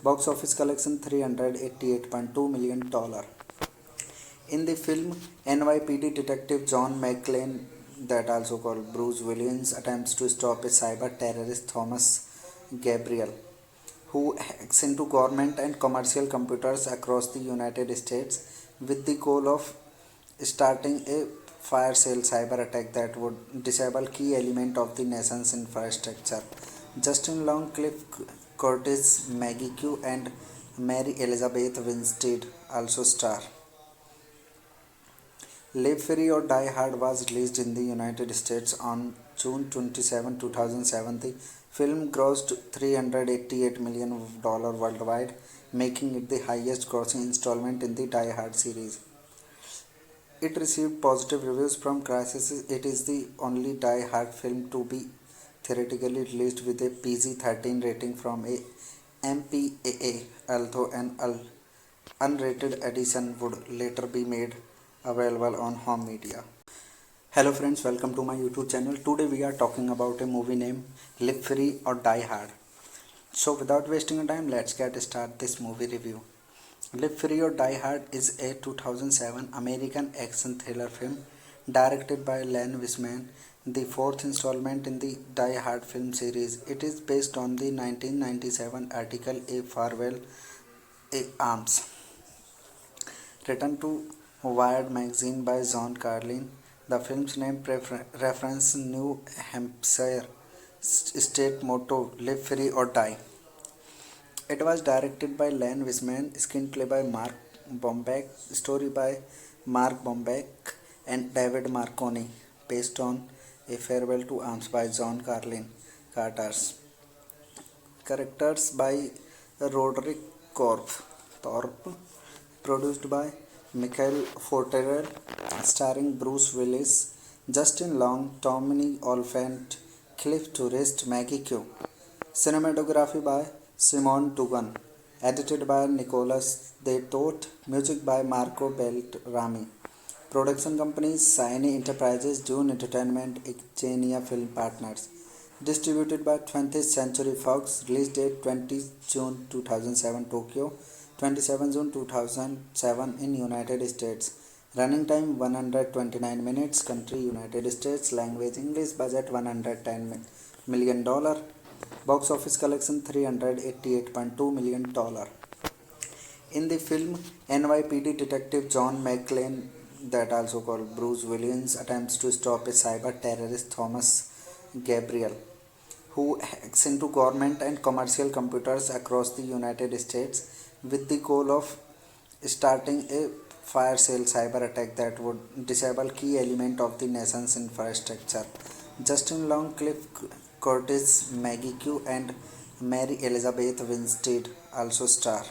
Box office collection $388.2 million. In the film, NYPD detective John McClane, that also called Bruce Williams, attempts to stop a cyber terrorist Thomas Gabriel, who hacks into government and commercial computers across the United States with the goal of starting a fire sale cyber attack that would disable key element of the nation's infrastructure. Justin Long, Cliff Curtis, Maggie Q, and Mary Elizabeth Winstead also star. Live Free or Die Hard was released in the United States on June 27, 2007. The film grossed $388 million worldwide, making it the highest grossing installment in the Die Hard series. It received positive reviews from critics. It is the only Die Hard film to be theoretically released with a PG-13 rating from a MPAA, although an unrated edition would later be made available on home media. Hello friends, welcome to my YouTube channel. Today we are talking about a movie named Live Free or Die Hard. So without wasting time, let's get started this movie review. Live Free or Die Hard is a 2007 American action thriller film directed by Len Wiseman, the fourth installment in the Die Hard film series. It is based on the 1997 article A Farewell Arms, written to Wired magazine by John Carlin. The film's name references New Hampshire state motto "Live Free or Die." It was directed by Len Wiseman, screenplay by Mark Bombeck, story by Mark Bombeck and David Marconi, based on A Farewell to Arms by John Carlin. Characters by Roderick Thorpe, produced by Michael Forterel, starring Bruce Willis, Justin Long, Tommy Olyphant, Cliff Tourist Maggie Q. Cinematography by Simon Dugan. Edited by Nicholas De Toth. Music by Marco Beltrami. Production companies Siny Enterprises, Dune Entertainment, Xenia Film Partners. Distributed by 20th Century Fox. Release date 20 June 2007 Tokyo, 27 June 2007 in United States. Running time 129 minutes. Country United States. Language English. Budget $110 million. Box office collection $388.2 million. In the film, NYPD detective John McClane, that also called Bruce Williams, attempts to stop a cyber terrorist Thomas Gabriel, who hacks into government and commercial computers across the United States with the goal of starting a fire sale cyber attack that would disable key element of the nation's infrastructure. Justin Long, Cliff Curtis, Maggie Q, and Mary Elizabeth Winstead also star.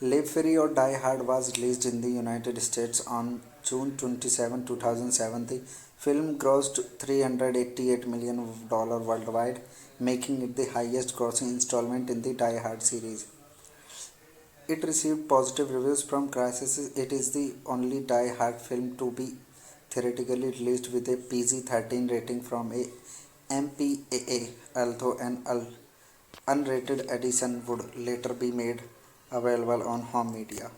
Live Free or Die Hard was released in the United States on June 27, 2007. The film grossed $388 million worldwide, making it the highest grossing installment in the Die Hard series. It received positive reviews from critics. It is the only Die Hard film to be theatrically released with a PG-13 rating from a MPAA, although an unrated edition would later be made available on home media.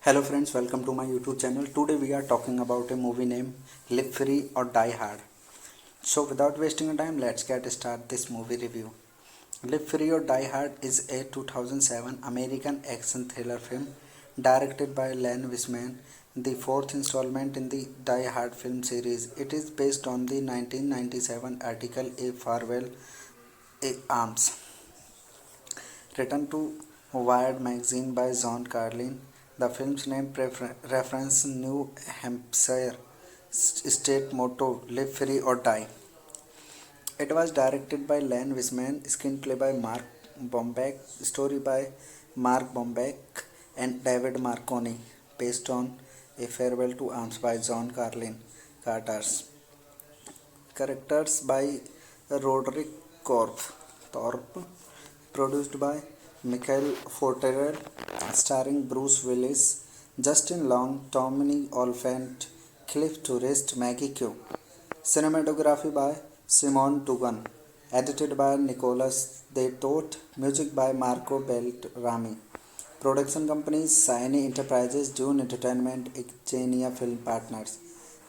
Hello friends, welcome to my YouTube channel. Today we are talking about a movie named Live Free or Die Hard. So without wasting time, let's get started this movie review. Live Free or Die Hard is a 2007 American action thriller film directed by Len Wiseman, the fourth installment in the Die Hard film series. It is based on the 1997 article A Farewell A Arms, written to Wired magazine by John Carlin. The film's name references New Hampshire state motto Live Free or Die. It was directed by Len Wiseman, screenplay by Mark Bombeck, story by Mark Bombeck and David Marconi, based on A Farewell to Arms by John Carlin Carters. Characters by Roderick Thorpe, produced by Michael Forterel, starring Bruce Willis, Justin Long, Tommy Olyphant, Cliff Tourist, Maggie Q. Cinematography by Simon Dugan. Edited by Nicholas De Toth. Music by Marco Beltrami. Production companies Siny Enterprises, Dune Entertainment, Xenia Film Partners.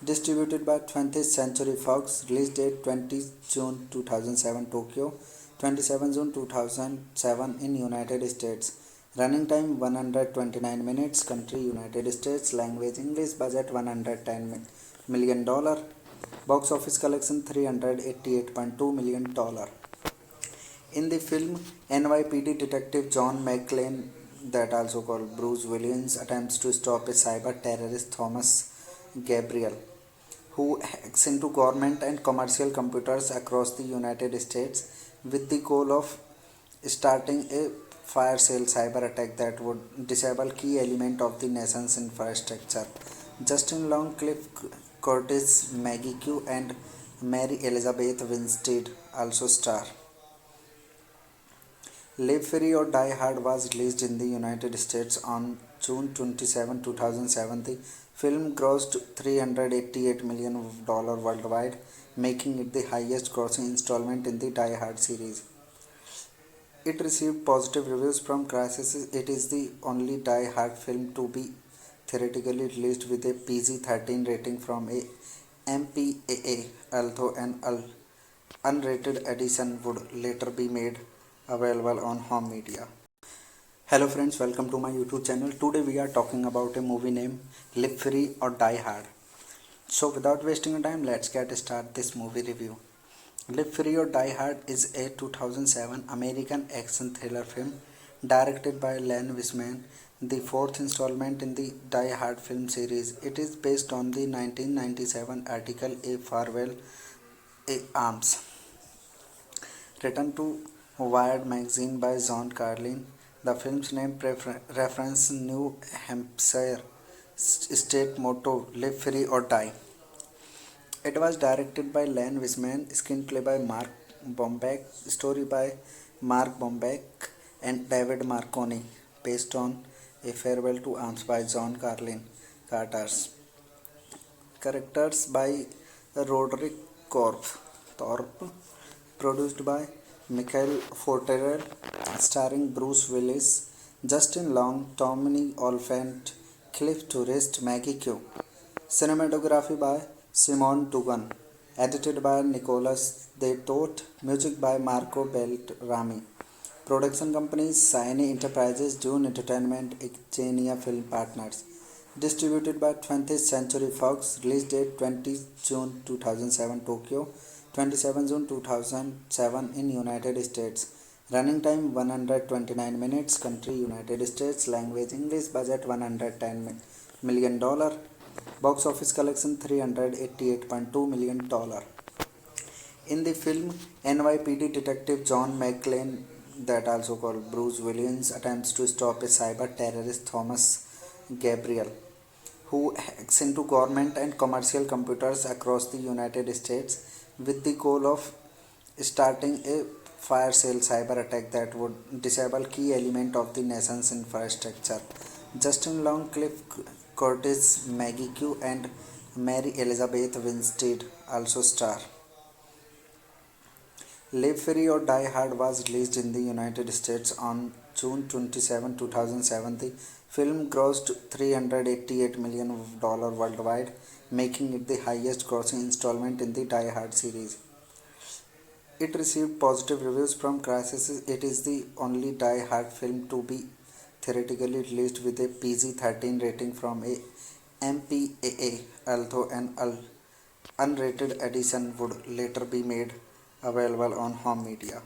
Distributed by 20th Century Fox. Release date 20 June 2007 Tokyo, 27 June 2007 in United States. Running time 129 minutes. Country United States. Language English. Budget $110 million. Box office collection $388.2 million. In the film, NYPD detective John McClane, that also called Bruce Williams, attempts to stop a cyber terrorist Thomas Gabriel, who hacks into government and commercial computers across the United States with the goal of starting a fire sale cyber attack that would disable key element of the nation's infrastructure. Justin Long, Cliff Curtis, Maggie Q, and Mary Elizabeth Winstead also star. Live Free or Die Hard was released in the United States on June 27, 2007. The film grossed $388 million worldwide, making it the highest grossing installment in the Die Hard series. It received positive reviews from critics. It is the only Die Hard film to be theatrically released with a PG-13 rating from a MPAA, although an unrated edition would later be made available on home media. Hello friends, welcome to my YouTube channel. Today we are talking about a movie named Live Free or Die Hard. So without wasting time, let's get started this movie review. Live Free or Die Hard is a 2007 American action thriller film directed by Len Wiseman, the fourth installment in the Die Hard film series. It is based on the 1997 article A Farewell A Arms, written to Wired magazine by John Carlin. The film's name references New Hampshire state motto Live Free or Die. It was directed by Len Wiseman, screenplay by Mark Bombeck, story by Mark Bombeck and David Marconi, based on A Farewell to Arms by John Carlin Carter's. Characters by Roderick Thorpe, produced by Michael Forterel, starring Bruce Willis, Justin Long, Tommy Olyphant, Cliff Tourist, Maggie Q. Cinematography by Simon Dugan, edited by Nicholas De Toth, music by Marco Beltrami. Production companies Siny Enterprises, Dune Entertainment, Xenia Film Partners. Distributed by 20th Century Fox. Release date 20 June 2007 Tokyo, 27 June 2007 in United States. Running time 129 minutes. Country United States. Language English. Budget $110 million. Box office collection $388.2 million. In the film, NYPD detective John McClane, that also called Bruce Williams, attempts to stop a cyber terrorist Thomas Gabriel, who hacks into government and commercial computers across the United States with the goal of starting a fire sale cyber attack that would disable key element of the nation's infrastructure. Justin Long, Cliff Curtis, Maggie Q, and Mary Elizabeth Winstead also star. Live Free or Die Hard was released in the United States on June 27, 2007. The film grossed $388 million worldwide, making it the highest grossing installment in the Die Hard series. It received positive reviews from critics. It is the only Die Hard film to be theoretically released with a PG-13 rating from a MPAA, although an unrated edition would later be made available on home media.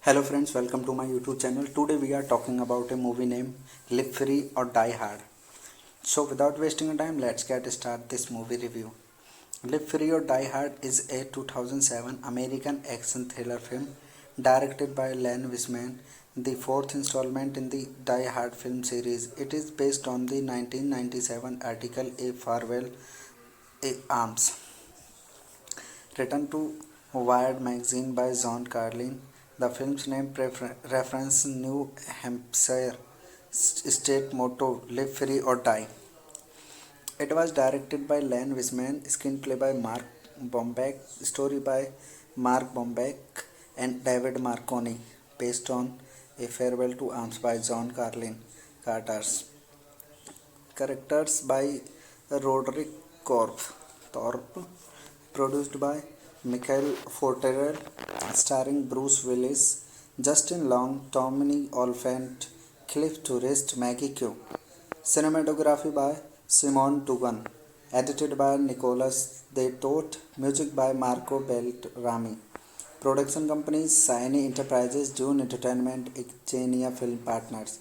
Hello friends, welcome to my YouTube channel. Today we are talking about a movie named Live Free or Die Hard. So without wasting time, let's get started this movie review. Live Free or Die Hard is a 2007 American action thriller film directed by Len Wiseman, the fourth installment in the Die Hard film series. It is based on the 1997 article A Farewell to Arms, written to Wired magazine by John Carlin. The film's name references New Hampshire state motto Live Free or Die. It was directed by Len Wiseman, screenplay by Mark Bombeck, story by Mark Bombeck and David Marconi, based on A Farewell to Arms by John Carlin Carter's. Characters by Roderick Thorpe, produced by Michael Forterel, starring Bruce Willis, Justin Long, Tommy Olyphant, Cliff Tourist, Maggie Q. Cinematography by Simon Dugan, edited by Nicholas De Toth, music by Marco Beltrami. Production companies Siny Enterprises, Dune Entertainment, Xenia Film Partners.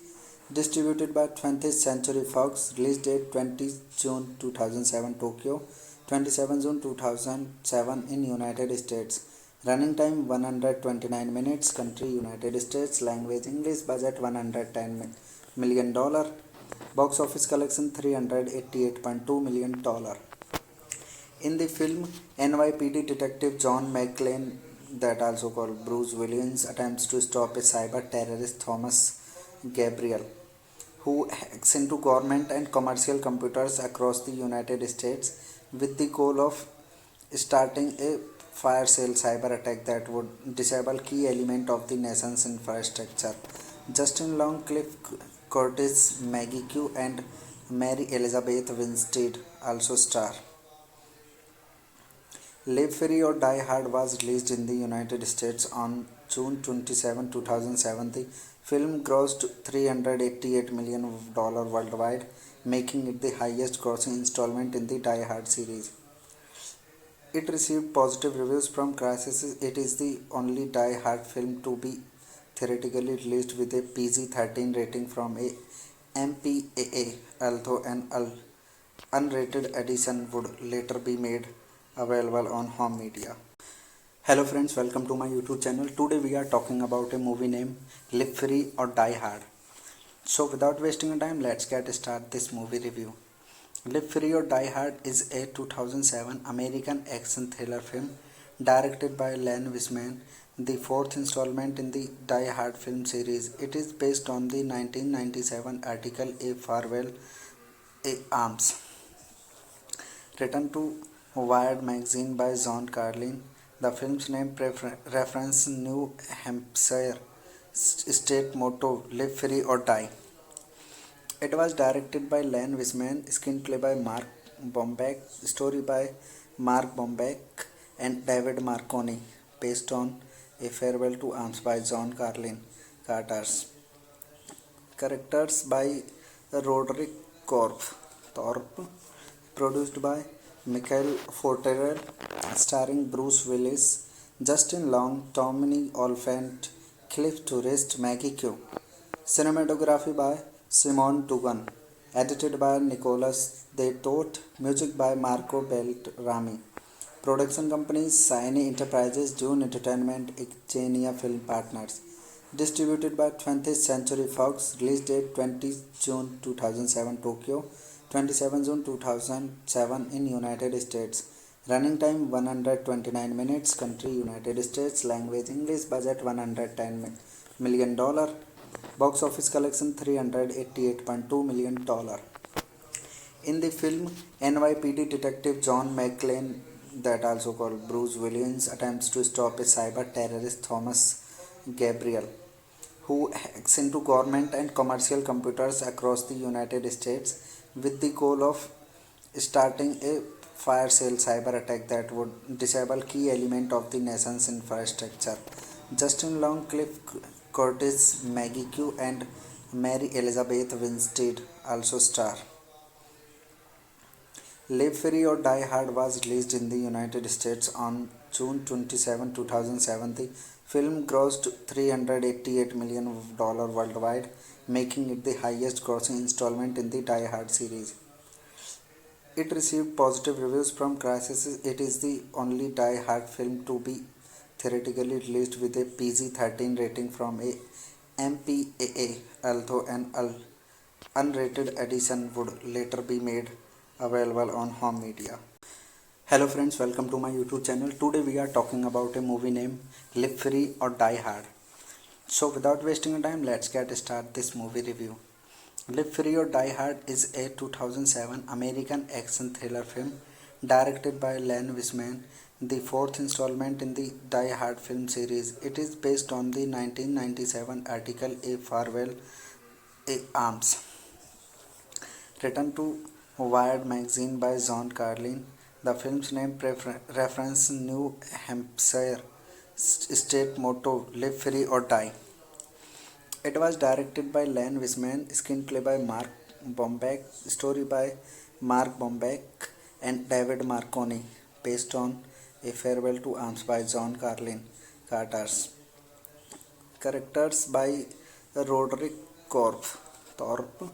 Distributed by 20th Century Fox. Release date 20 June 2007 Tokyo, 27 June 2007 in United States. Running time 129 minutes. Country United States. Language English. Budget $110 million. Box office collection $388.2 million. In the film, NYPD detective John McClane, that also called Bruce Williams, attempts to stop a cyber terrorist Thomas Gabriel, who hacks into government and commercial computers across the United States with the goal of starting a fire sale cyber attack that would disable key element of the nation's infrastructure. Justin Long, Cliff Curtis, Maggie Q, and Mary Elizabeth Winstead also star. Live Free or Die Hard was released in the United States on June 27, 2007. The film grossed $388 million worldwide, making it the highest grossing installment in the Die Hard series. It received positive reviews from critics. It is the only Die Hard film to be theoretically released with a PG-13 rating from a MPAA, although an unrated edition would later be made available on home media. Hello friends, welcome to my YouTube channel. Today we are talking about a movie named Live Free or Die Hard. So without wasting time, let's get started this movie review. Live Free or Die Hard is a 2007 American action thriller film directed by Len Wiseman, the fourth installment in the Die Hard film series. It is based on the 1997 article A Farewell A Arms, written to Wired magazine by John Carlin. The film's name references New Hampshire state motto Live Free or Die. It was directed by Len Wiseman, screenplay by Mark Bombeck, story by Mark Bombeck and David Marconi, based on A Farewell to Arms by John Carlin Carters. Characters by Roderick Thorpe, produced by Michael Forterel, starring Bruce Willis, Justin Long, Tommy Olyphant, Cliff Tourist, Maggie Q. Cinematography by Simon Dugan, edited by Nicholas De Toth, music by Marco Beltrami. Production companies Siny Enterprises, June Entertainment, Xenia Film Partners. Distributed by 20th Century Fox, release date 20 June 2007 Tokyo, 27 June 2007 in United States. Running time 129 minutes, country United States, language English, budget $110 million. Box office collection $388.2 million. In the film, NYPD detective John McClane, that also called Bruce Williams, attempts to stop a cyber terrorist Thomas Gabriel, who hacks into government and commercial computers across the United States with the goal of starting a fire sale cyber attack that would disable key element of the nation's infrastructure. Justin Long, Cliff Curtis, Maggie Q, and Mary Elizabeth Winstead also star. Live Free or Die Hard was released in the United States on June 27, 2007. The film grossed $388 million worldwide, making it the highest grossing installment in the Die Hard series. It received positive reviews from critics. It is the only Die Hard film to be theoretically released with a PG-13 rating from a MPAA, although an unrated edition would later be made available on home media. Hello friends, welcome to my YouTube channel. Today we are talking about a movie named Live Free or Die Hard. So without wasting time, let's get started this movie review. Live Free or Die Hard is a 2007 American action thriller film directed by Len Wiseman, the fourth installment in the Die Hard film series. It is based on the 1997 article A Farewell A Arms, written to Wired magazine by John Carlin. The film's name references New Hampshire state motto Live Free or Die. It was directed by Len Wiseman, screenplay by Mark Bombeck, story by Mark Bombeck and David Marconi, based on A Farewell to Arms by John Carlin Carters. Characters by Roderick Thorpe,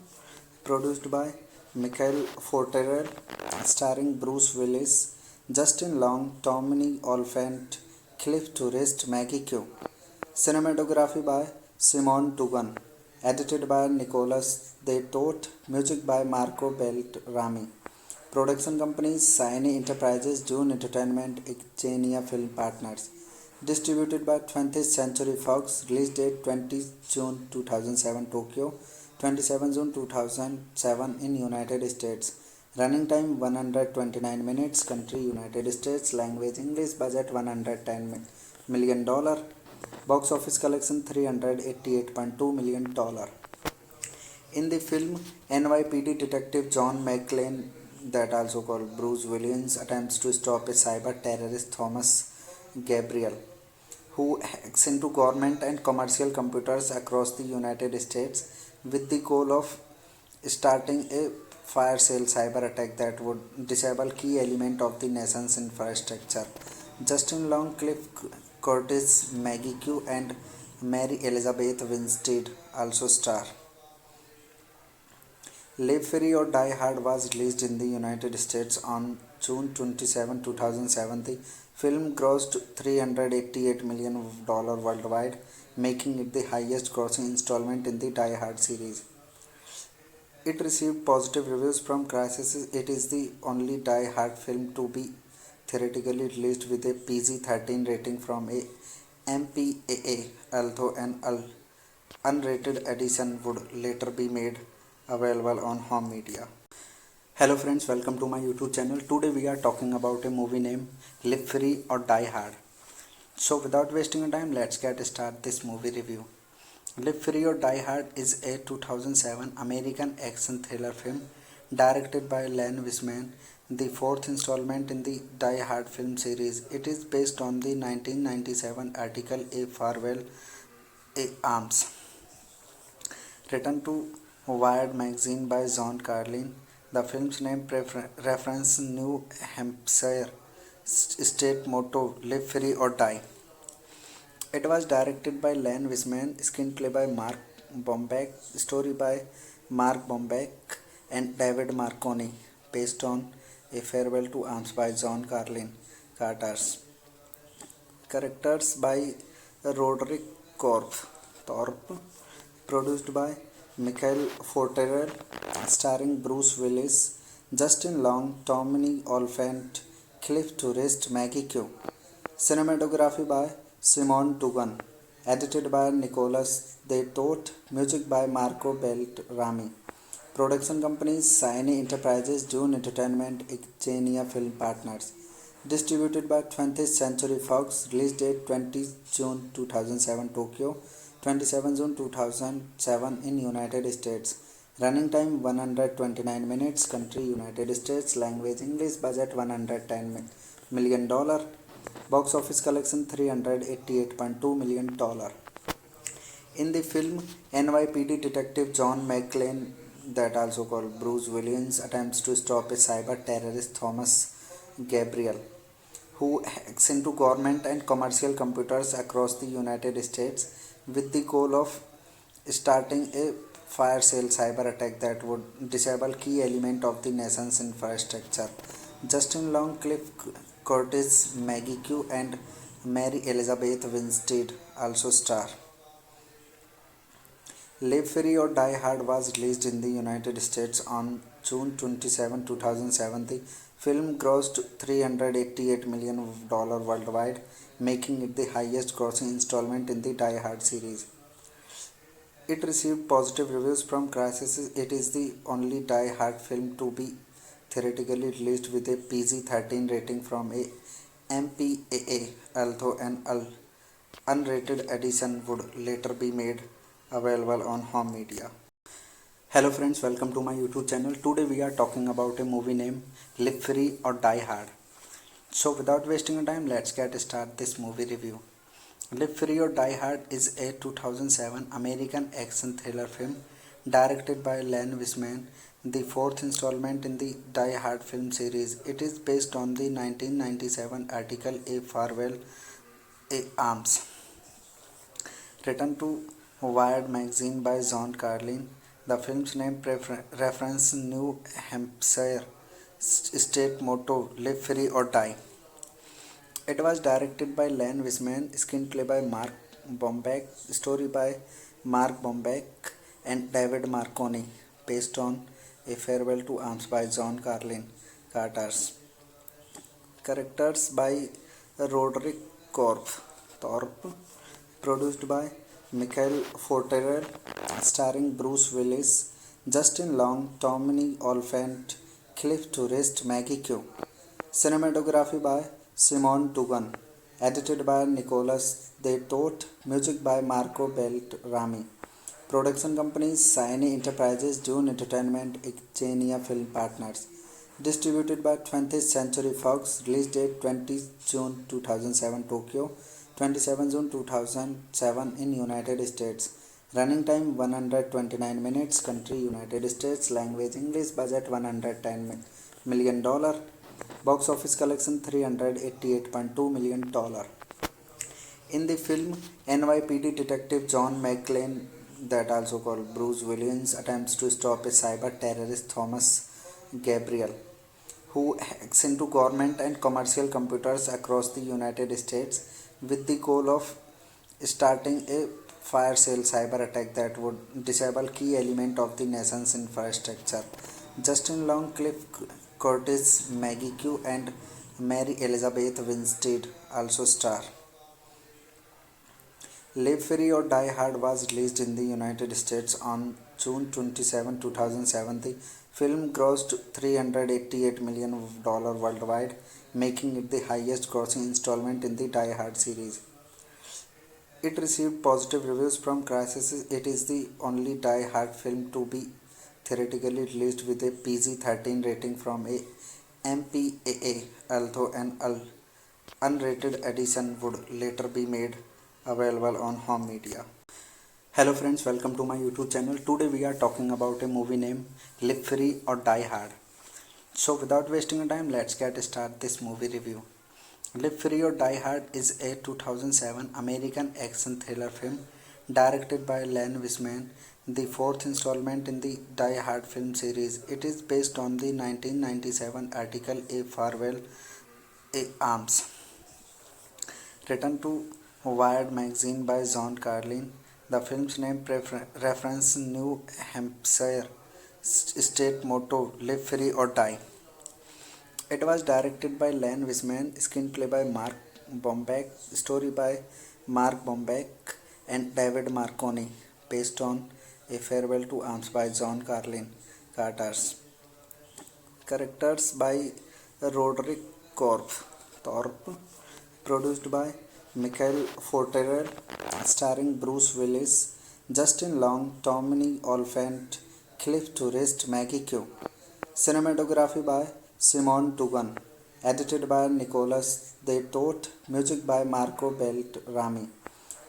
produced by Michael Forterel, starring Bruce Willis, Justin Long, Tommy Olyphant, Cliff Tourist, Maggie Q. Cinematography by Simon Dugan, edited by Nicholas De Toth, music by Marco Beltrami. Production companies Siny Enterprises, June Entertainment, Xenia Film Partners. Distributed by 20th Century Fox, release date 20 June 2007 Tokyo, 27 June 2007 in United States. Running time 129 minutes, country United States, language English, budget $110 million. Box office collection $388.2 million. In the film, NYPD detective John McClane, that also called Bruce Williams, attempts to stop a cyber terrorist Thomas Gabriel, who hacks into government and commercial computers across the United States with the goal of starting a fire sale cyber attack that would disable key element of the nation's infrastructure. Justin Long, Cliff Curtis, Maggie Q, and Mary Elizabeth Winstead also star. Live Free or Die Hard was released in the United States on June 27, 2007. The film grossed $388 million worldwide, making it the highest grossing installment in the Die Hard series. It received positive reviews from critics. It is the only Die Hard film to be theatrically released with a PG-13 rating from a MPAA, although an unrated edition would later be made available on home media. Hello friends, welcome to my YouTube channel. Today we are talking about a movie named Live Free or Die Hard. So without wasting time, let's get started this movie review. Live Free or Die Hard is a 2007 American action thriller film directed by Len Wiseman, the fourth installment in the Die Hard film series. It is based on the 1997 article A Farewell A Arms, written to Wired magazine by John Carlin. The film's name references New Hampshire state motto Live Free or Die. It was directed by Len Wiseman, screenplay by Mark Bombeck, story by Mark Bombeck and David Marconi, based on A Farewell to Arms by John Carlin Carters. Characters by Roderick Thorpe, produced by Michael Forterel, starring Bruce Willis, Justin Long, Tommy Olyphant, Cliff Tourist, Maggie Q. Cinematography by Simon Dugan, edited by Nicholas De Toth, music by Marco Beltrami. Production companies Sony Enterprises, Dune Entertainment, Xenia Film Partners. Distributed by 20th Century Fox. Release date 20 June 2007 Tokyo, 27 June 2007 in United States. Running time 129 minutes. Country United States. Language English. Budget $110 million. Box office collection $388.2 million. In the film, NYPD detective John McClane, that also called Bruce Williams, attempts to stop a cyber terrorist Thomas Gabriel, who hacks into government and commercial computers across the United States with the goal of starting a fire sale cyber attack that would disable key element of the nation's infrastructure. Justin Long, Cliff Curtis, Maggie Q and Mary Elizabeth Winstead also star. Live Free or Die Hard was released in the United States on June 27, 2007. The film grossed $388 million worldwide, making it the highest grossing installment in the Die Hard series. It received positive reviews from critics. It is the only Die Hard film to be theatrically released with a PG-13 rating from a MPAA, although an unrated edition would later be made available on home media. Hello friends, welcome to my YouTube channel. Today we are talking about a movie named Live Free or Die Hard. So without wasting time, let's get started this movie review. Live Free or Die Hard is a 2007 American action thriller film directed by Len Wiseman, the fourth installment in the Die Hard film series. It is based on the 1997 article A Farewell A Arms, written to Wired magazine by John Carlin. The film's name references New Hampshire state motto Live Free or Die. It was directed by Len Wiseman, screenplay by Mark Bombeck, story by Mark Bombeck and David Marconi, based on A Farewell to Arms by John Carlin Carters. Characters by Roderick Thorpe, produced by Michael Forterel, starring Bruce Willis, Justin Long, Tommy Olyphant, Cliff Tourist, Maggie Q. Cinematography by Simon Dugan, edited by Nicholas De Toth, music by Marco Beltrami. Production companies Sony Enterprises, Dune Entertainment, Xenia Film Partners. Distributed by 20th Century Fox. Release date 20 June 2007 Tokyo, 27 June 2007 in United States. Running time 129 minutes. Country United States. Language English. Budget $110 million. Box office collection $388.2 million. In the film, NYPD detective John McClane, that also called Bruce Williams, attempts to stop a cyber terrorist Thomas Gabriel, who hacks into government and commercial computers across the United States with the goal of starting a fire sale cyber attack that would disable key element of the nation's infrastructure. Justin Long, Cliff Curtis, Maggie Q, and Mary Elizabeth Winstead also star. Live Free or Die Hard was released in the United States on June 27, 2007. The film grossed $388 million worldwide, making it the highest grossing installment in the Die Hard series. It received positive reviews from critics. It is the only Die Hard film to be theoretically released with a PG-13 rating from a MPAA, although an unrated edition would later be made available on home media. Hello friends, welcome to my YouTube channel. Today we are talking about a movie named Live Free or Die Hard. So without wasting time, let's get started this movie review. Live Free or Die Hard is a 2007 American action thriller film directed by Len Wiseman, the fourth installment in the Die Hard film series. It is based on the 1997 article A Farewell A Arms, written to Wired magazine by John Carlin. The film's name references New Hampshire state motto Live Free or Die. It was directed by Len Wiseman, screenplay by Mark Bomback, story by Mark Bomback and David Marconi, based on A Farewell to Arms by John Carlin Carters. Characters by Roderick Thorpe, produced by Michael Forterel, starring Bruce Willis, Justin Long, Tommy Olyphant, Cliff Tourist, Maggie Q. Cinematography by Simon Dugan, edited by Nicholas De Toth, music by Marco Beltrami.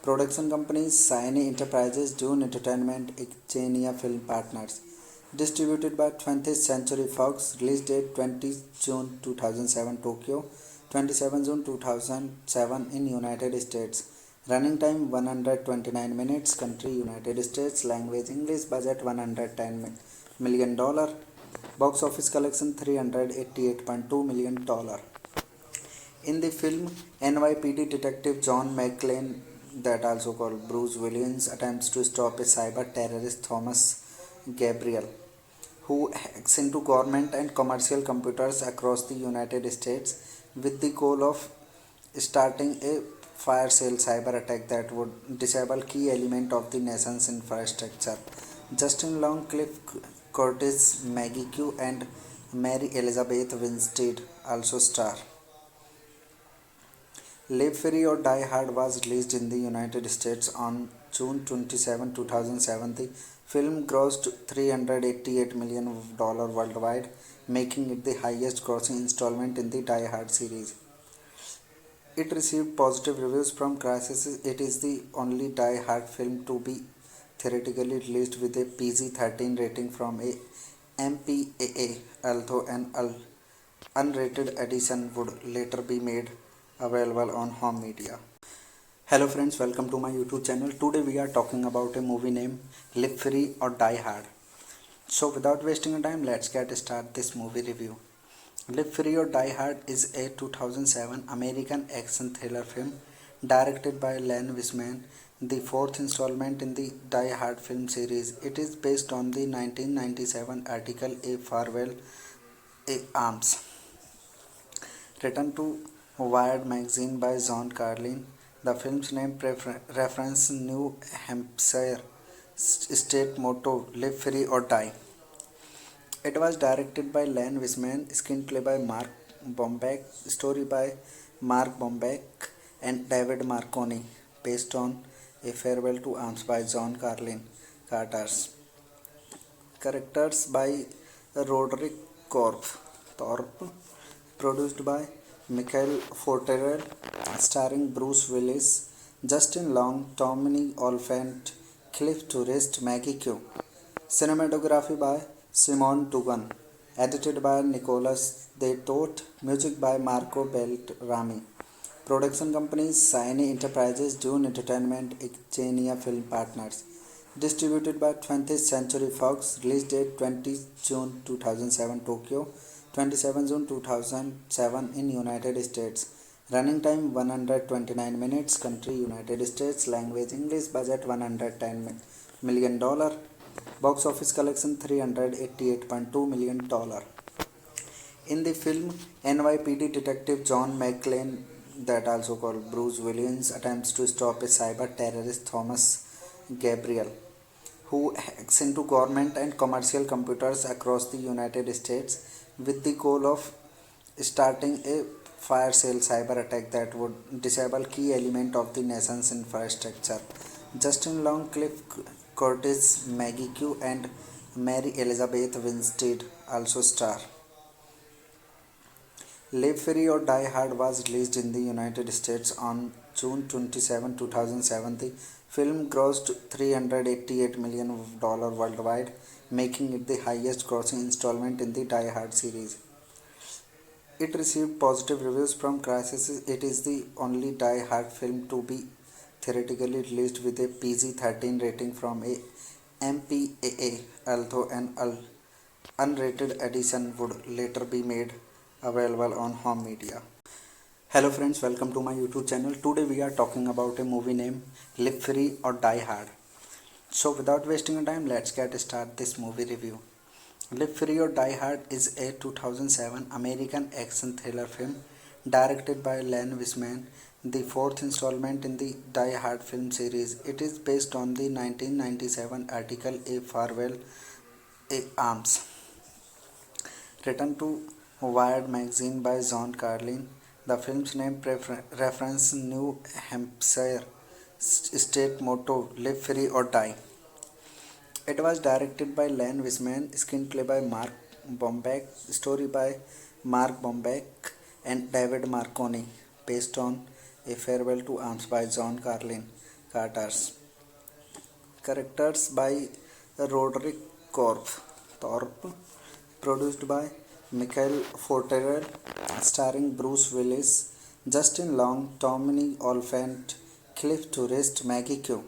Production companies Sony Enterprises, Dune Entertainment, Xenia Film Partners. Distributed by 20th Century Fox. Release date 20 June 2007 Tokyo, 27 June 2007 in United States. Running time 129 minutes. Country United States. Language English. Budget $110 million. Box office collection $388.2 million. In the film, NYPD detective John McClane, that also called Bruce Williams, attempts to stop a cyber terrorist Thomas Gabriel, who hacks into government and commercial computers across the United States with the goal of starting a fire sale cyber attack that would disable key element of the nation's infrastructure. Justin Long, Cliff Curtis, Maggie Q, and Mary Elizabeth Winstead also star. Live Free or Die Hard was released in the United States on June 27, 2007. The film grossed $388 million worldwide, making it the highest grossing installment in the Die Hard series. It received positive reviews from critics. It is the only Die Hard film to be theoretically released with a PG-13 rating from a MPAA, although an unrated edition would later be made available on home media. Hello friends, welcome to my YouTube channel. Today we are talking about a movie named Live Free or Die Hard. So without wasting time, let's get started this movie review. Live Free or Die Hard is a 2007 American action thriller film directed by Len Wiseman, the fourth installment in the Die Hard film series. It is based on the 1997 article A Farewell A Arms, written to Wired magazine by John Carlin. The film's name references New Hampshire state motto Live Free or Die. It was directed by Len Wiseman, screenplay by Mark Bomback, story by Mark Bomback and David Marconi, based on A Farewell to Arms by John Carlin Carters. Characters by Roderick Thorpe, produced by Michael Forterel, starring Bruce Willis, Justin Long, Tommy Olyphant, Cliff Tourist, Maggie Q. Cinematography by Simon Dugan, edited by Nicholas De Toth, music by Marco Beltrami. Production companies Sony Enterprises, Dune Entertainment, Xenia Film Partners. Distributed by 20th Century Fox. Release date 20 June 2007 Tokyo, 27 June 2007 in United States. Running time 129 minutes. Country United States. Language English. Budget $110 million. Box office collection $388.2 million. In the film, NYPD detective John McClane, that also called Bruce Williams, attempts to stop a cyber terrorist Thomas Gabriel, who hacks into government and commercial computers across the United States with the goal of starting a fire sale cyber attack that would disable key element of the nation's infrastructure. Justin Long, Cliff Curtis, Maggie Q, and Mary Elizabeth Winstead also star. Live Free or Die Hard was released in the United States on June 27, 2007. The film grossed $388 million worldwide, making it the highest grossing installment in the Die Hard series. It received positive reviews from critics. It is the only Die Hard film to be theatrically released with a PG-13 rating from a MPAA, although an unrated edition would later be made available on home media. Hello friends, welcome to my YouTube channel. Today we are talking about a movie named Live Free or Die Hard. So without wasting time, let's get started this movie review. Live Free or Die Hard is a 2007 American action thriller film directed by Len Wiseman, the fourth installment in the Die Hard film series. It is based on the 1997 article A Farewell A Arms, written to Wired magazine by John Carlin. The film's name references New Hampshire state motto "Live Free or Die." It was directed by Len Wiseman, screenplay by Mark Bombeck, story by Mark Bombeck and David Marconi, based on A Farewell to Arms by John Carlin. Carters. Characters by Roderick Thorpe, produced by Michael Forterel, starring Bruce Willis, Justin Long, Tommy Olyphant, Cliff Tourist, Maggie Q.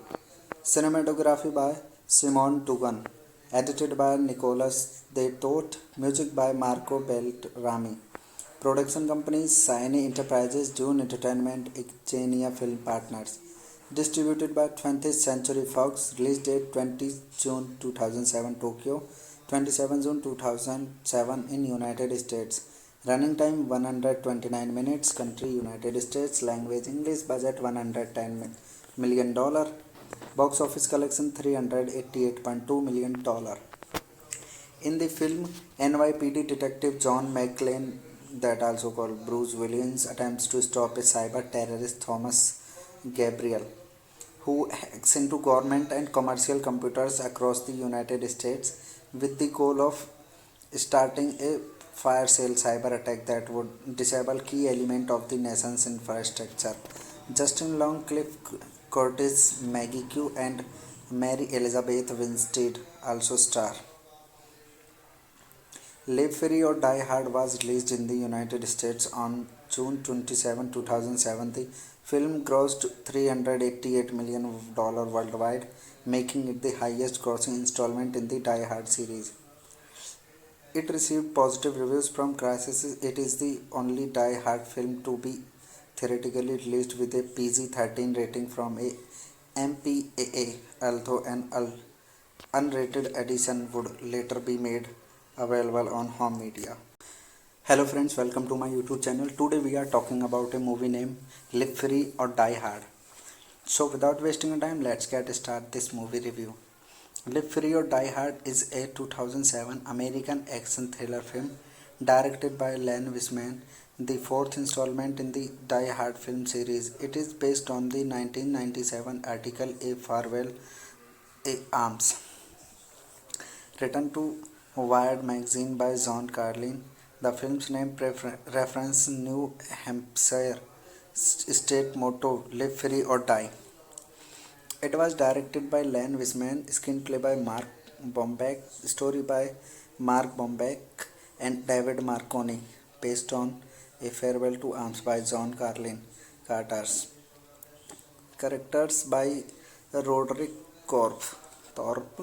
Cinematography by Simon Dugan. Edited by Nicholas De Toth. Music by Marco Beltrami. Production companies Sony Enterprises, Dune Entertainment, Xenia Film Partners. Distributed by 20th Century Fox. Release date 20 June 2007 Tokyo, 27 June 2007 in United States. Running time 129 minutes. Country United States. Language English. Budget $110 million. Box office collection $388.2 million. In the film, NYPD detective John McClane, that also called Bruce Williams, attempts to stop a cyber terrorist Thomas Gabriel, who hacks into government and commercial computers across the United States with the goal of starting a fire sale cyber attack that would disable key element of the nation's infrastructure. Justin Long, Cliff Curtis, Maggie Q, and Mary Elizabeth Winstead also star. Live Free or Die Hard was released in the United States on June 27, 2007. The film grossed $388 million worldwide, making it the highest grossing installment in the Die Hard series. It received positive reviews from critics. It is the only Die Hard film to be theatrically released with a PG-13 rating from a MPAA, although an unrated edition would later be made available on home media. Hello friends, welcome to my YouTube channel. Today we are talking about a movie named Live Free or Die Hard. So without wasting time, let's get started this movie review. Live Free or Die Hard is a 2007 American action thriller film directed by Len Wiseman, the fourth installment in the Die Hard film series. It is based on the 1997 article A Farewell A Arms, written to Wired magazine by John Carlin. The film's name references New Hampshire state motto "Live Free or Die." It was directed by Len Wiseman, screenplay by Mark Bombeck, story by Mark Bombeck and David Marconi, based on A Farewell to Arms by John Carlin. Carters. Characters by Roderick Thorpe,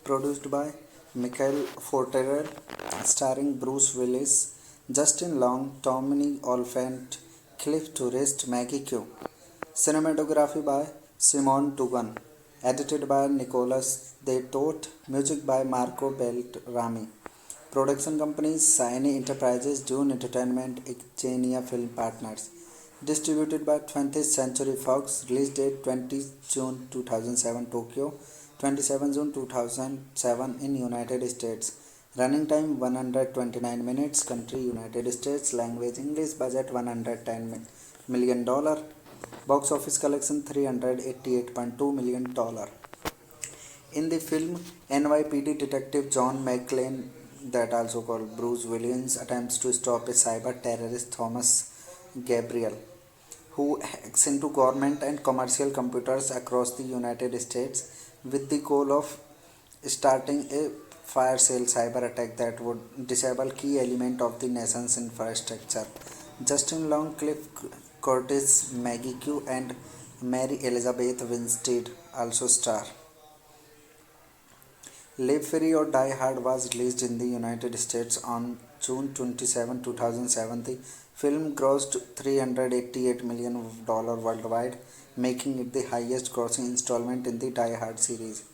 produced by Michael Forterel, starring Bruce Willis, Justin Long, Tommy Olyphant, Cliff Tourist Maggie Q. Cinematography by Simon Dugan. Edited by Nicholas De Toth. Music by Marco Beltrami. Production companies Siny Enterprises, Dune Entertainment, Xenia Film Partners. Distributed by 20th Century Fox. Release date 20 June 2007 Tokyo, 27 June 2007 in United States. Running time 129 minutes. Country United States. Language English. Budget $110 million. Box office collection $388.2 million. In the film, NYPD detective John McClane, that also called Bruce Williams, attempts to stop a cyber terrorist Thomas Gabriel, who hacks into government and commercial computers across the United States with the goal of starting a fire sale cyber attack that would disable key element of the nation's infrastructure. Justin Long, Cliff Curtis, Maggie Q, and Mary Elizabeth Winstead also star. Live Free or Die Hard was released in the United States on June 27, 2007. The film grossed $388 million worldwide, making it the highest grossing installment in the Die Hard series.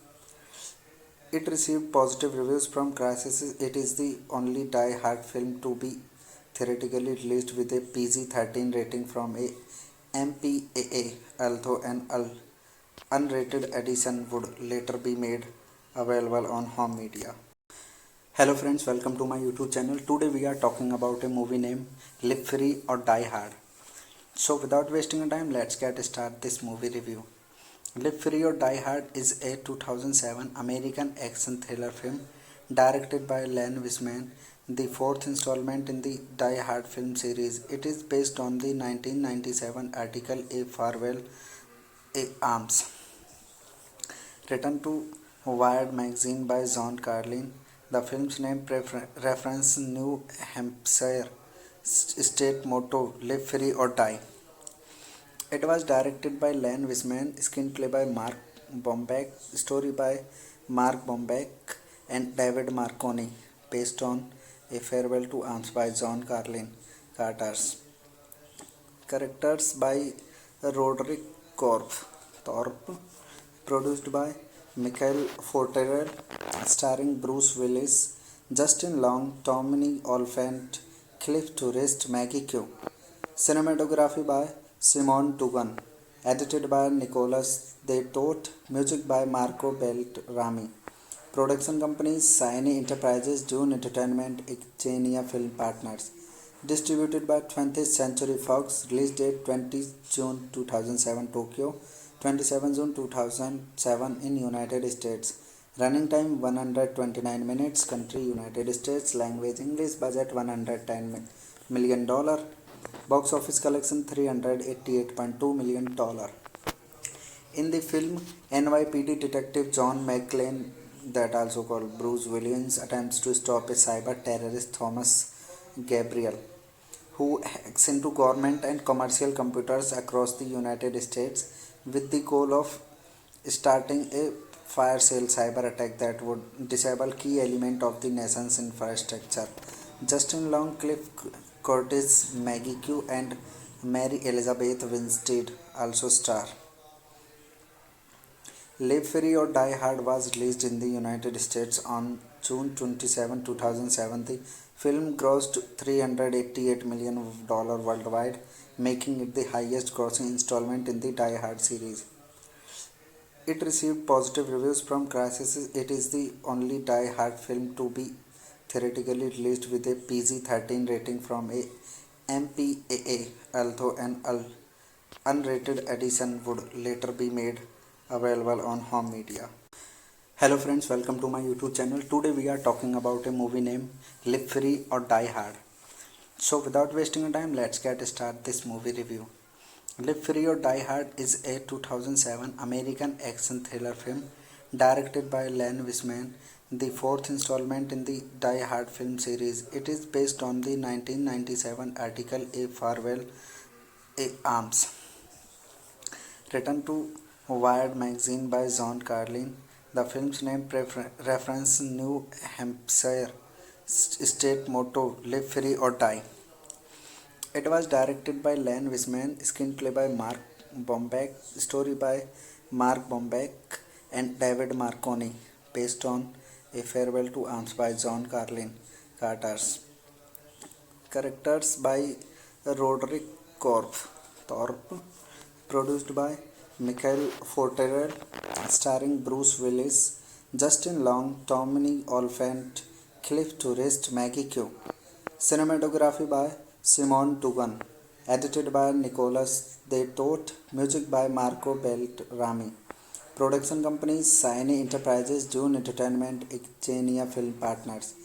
It received positive reviews from critics. It is the only Die Hard film to be theoretically released with a PG-13 rating from a MPAA, although an unrated edition would later be made available on home media. Hello friends, welcome to my YouTube channel. Today we are talking about a movie named Live Free or Die Hard. So without wasting time, let's get started this movie review. Live Free or Die Hard is a 2007 American action thriller film directed by Len Wiseman, the fourth installment in the Die Hard film series. It is based on the 1997 article A Farewell A Arms, written to Wired magazine by John Carlin. The film's name references New Hampshire state motto Live Free or Die. It was directed by Len Wiseman, screenplay by Mark Bombeck, story by Mark Bombeck and David Marconi, based on A Farewell to Arms by John Carlin Carter's. Characters by Roderick Thorpe, produced by Michael Forterel, starring Bruce Willis, Justin Long, Tommy Olyphant, Cliff Tourist, Maggie Q. Cinematography by Simon Dugan. Edited by Nicholas De Toth. Music by Marco Beltrami. Production companies Siny Enterprises, Dune Entertainment, Xenia Film Partners. Distributed by 20th Century Fox. Release date 20 June 2007 Tokyo, 27 June 2007 in United States. Running time 129 minutes. Country United States. Language English. Budget $110 million. Box office collection $388.2 million. In the film, NYPD detective John McClane, that also called Bruce Williams, attempts to stop a cyber terrorist Thomas Gabriel, who hacks into government and commercial computers across the United States with the goal of starting a fire sale cyber attack that would disable key element of the nation's infrastructure. Justin Long, Cliff Curtis, Maggie Q, and Mary Elizabeth Winstead also star. Live Free or Die Hard was released in the United States on June 27, 2007. The film grossed $388 million worldwide, making it the highest grossing installment in the Die Hard series. It received positive reviews from critics. It is the only Die Hard film to be theoretically released with a PG-13 rating from a MPAA, although an unrated edition would later be made available on home media. Hello friends, welcome to my YouTube channel. Today we are talking about a movie named Live Free or Die Hard. So without wasting time, let's get started this movie review. Live Free or Die Hard is a 2007 American action thriller film directed by Len Wiseman, the fourth installment in the Die Hard film series. It is based on the 1997 article A Farewell A Arms, written to Wired magazine by John Carlin. The film's name references New Hampshire state motto Live Free or Die. It was directed by Len Wiseman, screenplay by Mark Bombeck, story by Mark Bombeck and David Marconi, based on A Farewell to Arms by John Carlin Carter's. Characters by Roderick Thorpe, produced by Michael Forterel, starring Bruce Willis, Justin Long, Tommy Olyphant, Cliff Tourist, Maggie Q. Cinematography by Simon Dugan, edited by Nicholas De Toth, music by Marco Beltrami. Production companies Siny Enterprises, Dune Entertainment, Xenia Film Partners.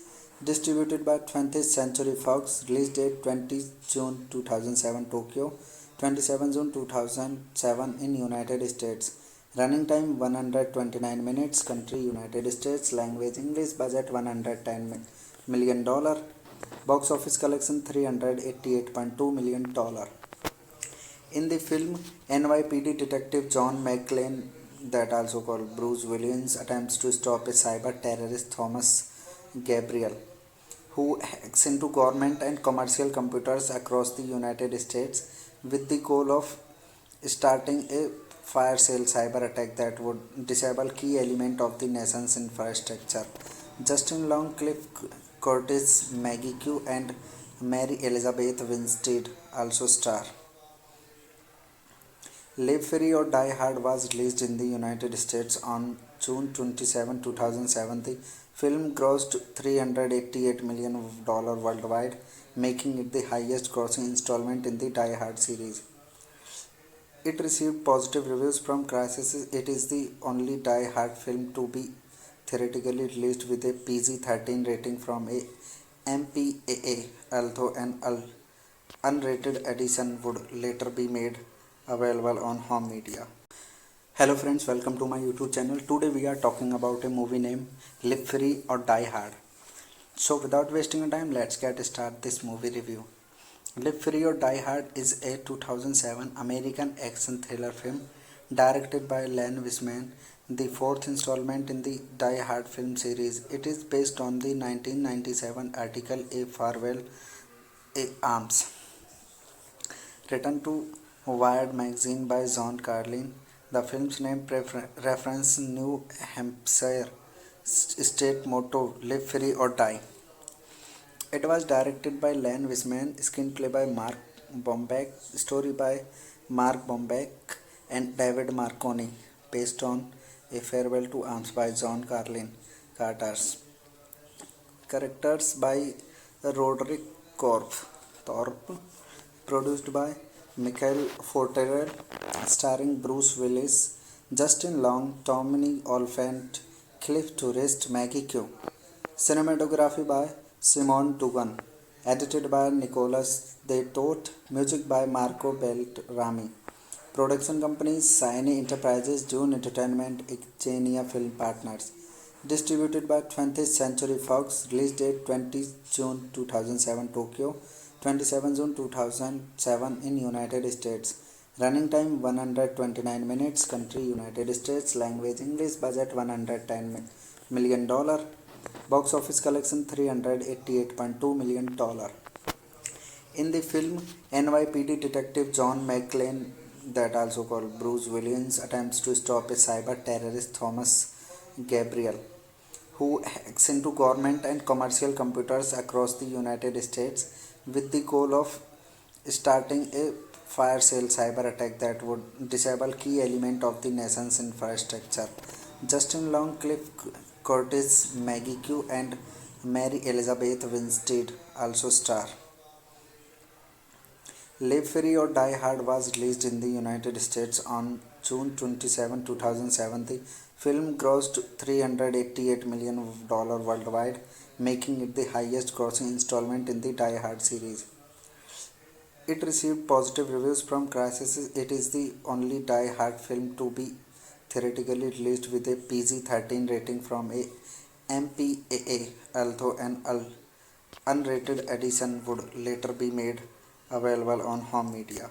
Distributed by 20th Century Fox. Release date 20 June 2007 Tokyo, 27 June 2007 in United States. Running time 129 minutes. Country United States. Language English. Budget $110 million. Box office collection $388.2 million. In the film, NYPD detective John McClane, that also called Bruce Williams, attempts to stop a cyber terrorist Thomas Gabriel, who hacks into government and commercial computers across the United States with the goal of starting a fire sale cyber attack that would disable key element of the nation's infrastructure. Justin Long, Cliff Curtis, Maggie Q, and Mary Elizabeth Winstead also star. Live Free or Die Hard was released in the United States on June 27, 2007. The film grossed $388 million worldwide, making it the highest grossing installment in the Die Hard series. It received positive reviews from critics. It is the only Die Hard film to be theoretically released with a PG-13 rating from a MPAA, although an unrated edition would later be made available on home media. Hello friends, welcome to my YouTube channel. Today we are talking about a movie named Live Free or Die Hard. So without wasting time, let's get started this movie review. Live Free or Die Hard is a 2007 American action thriller film directed by Len Wiseman, the fourth installment in the Die Hard film series. It is based on the 1997 article A Farewell to Arms, written to Wired magazine by John Carlin. The film's name references New Hampshire state motto Live Free or Die. It was directed by Len Wiseman, screenplay by Mark Bombeck, story by Mark Bombeck and David Marconi, based on A Farewell to Arms by John Carlin Carter's. Characters by Roderick Thorpe, produced by Michael Forterel, starring Bruce Willis, Justin Long, Tommy Olyphant, Cliff Tourist, Maggie Q. Cinematography by Simon Dugan, edited by Nicholas De Toth, music by Marco Beltrami. Production companies Siny Enterprises, Dune Entertainment, Xenia Film Partners. Distributed by 20th Century Fox. Release date 20 June 2007 Tokyo, 27 June 2007 in United States. Running time 129 minutes. Country United States. Language English. Budget $110 million. Box office collection $388.2 million. In the film, NYPD detective John McClane, that also called Bruce Williams, attempts to stop a cyber terrorist Thomas Gabriel, who hacks into government and commercial computers across the United States with the goal of starting a fire sale cyber attack that would disable key element of the nation's infrastructure. Justin Long, Cliff Curtis, Maggie Q, and Mary Elizabeth Winstead also star. Live Free or Die Hard was released in the United States on June 27, 2007. The film grossed $388 million worldwide, making it the highest grossing installment in the Die Hard series. It received positive reviews from critics. It is the only Die Hard film to be theoretically released with a PG-13 rating from a MPAA, although an unrated edition would later be made available on home media.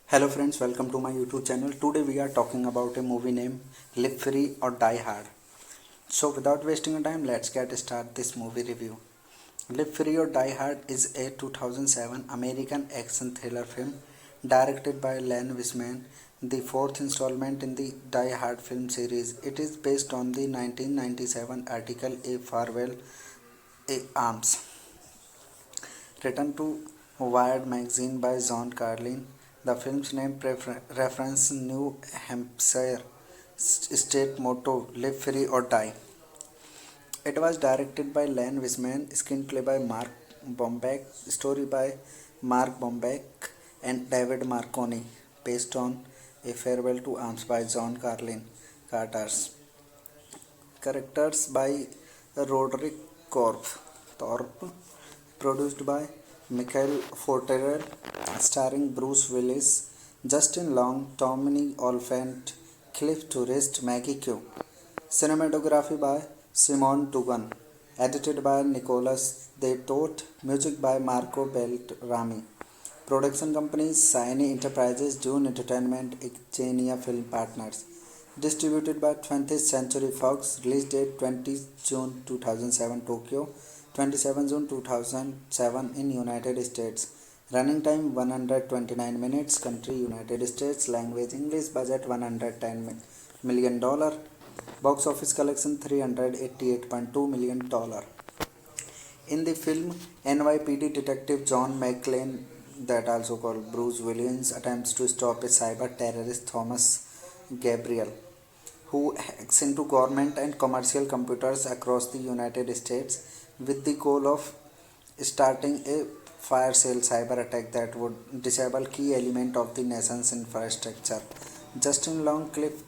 Hello friends, welcome to my YouTube channel. Today we are talking about a movie named Live Free or Die Hard. So without wasting time, let's get started this movie review. Live Free or Die Hard is a 2007 American action thriller film directed by Len Wiseman, the fourth installment in the Die Hard film series. It is based on the 1997 article A Farewell A Arms, written to Wired magazine by John Carlin. The film's name references New Hampshire state motto Live Free or Die. It was directed by Len Wiseman, screenplay by Mark Bombeck, story by Mark Bombeck and David Marconi, based on A Farewell to Arms by John Carlin Carters. Characters by Roderick Thorpe, produced by Michael Forterel, starring Bruce Willis, Justin Long, Tommy Olyphant, Cliff Tourist, Maggie Q. Cinematography by Simon Dugan, edited by Nicholas De Toth, music by Marco Beltrami. Production companies Sony Enterprises, June Entertainment, Xenia Film Partners. Distributed by 20th Century Fox. Release date 20 June 2007 Tokyo, 27 June 2007 in United States. Running time 129 minutes. Country United States. Language English. Budget $110 million. Box office collection $388.2 million. In the film, NYPD detective John McClane, that also called Bruce Williams, attempts to stop a cyber terrorist Thomas Gabriel, who hacks into government and commercial computers across the United States with the goal of starting a fire sale cyber attack that would disable key element of the nation's infrastructure. Justin Long, Cliff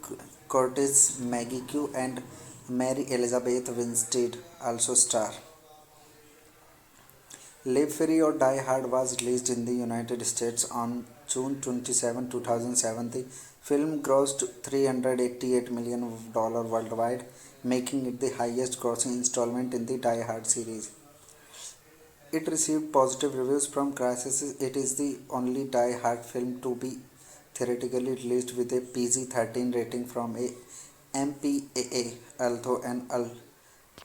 Curtis, Maggie Q, and Mary Elizabeth Winstead also star. Live Free or Die Hard was released in the United States on June 27, 2007. The film grossed $388 million worldwide, making it the highest grossing installment in the Die Hard series. It received positive reviews from critics. It is the only Die Hard film to be theoretically released with a PG-13 rating from a MPAA, although an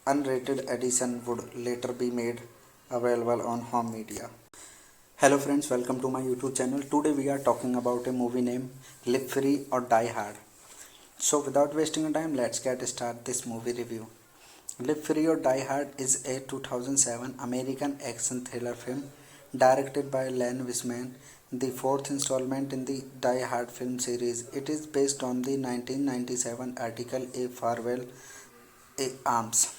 unrated edition would later be made available on home media. Hello friends, welcome to my YouTube channel. Today we are talking about a movie named Live Free or Die Hard. So without wasting time, let's get started this movie review. Live Free or Die Hard is a 2007 American action thriller film directed by Len Wiseman, the fourth installment in the Die Hard film series. It is based on the 1997 article A Farewell A Arms,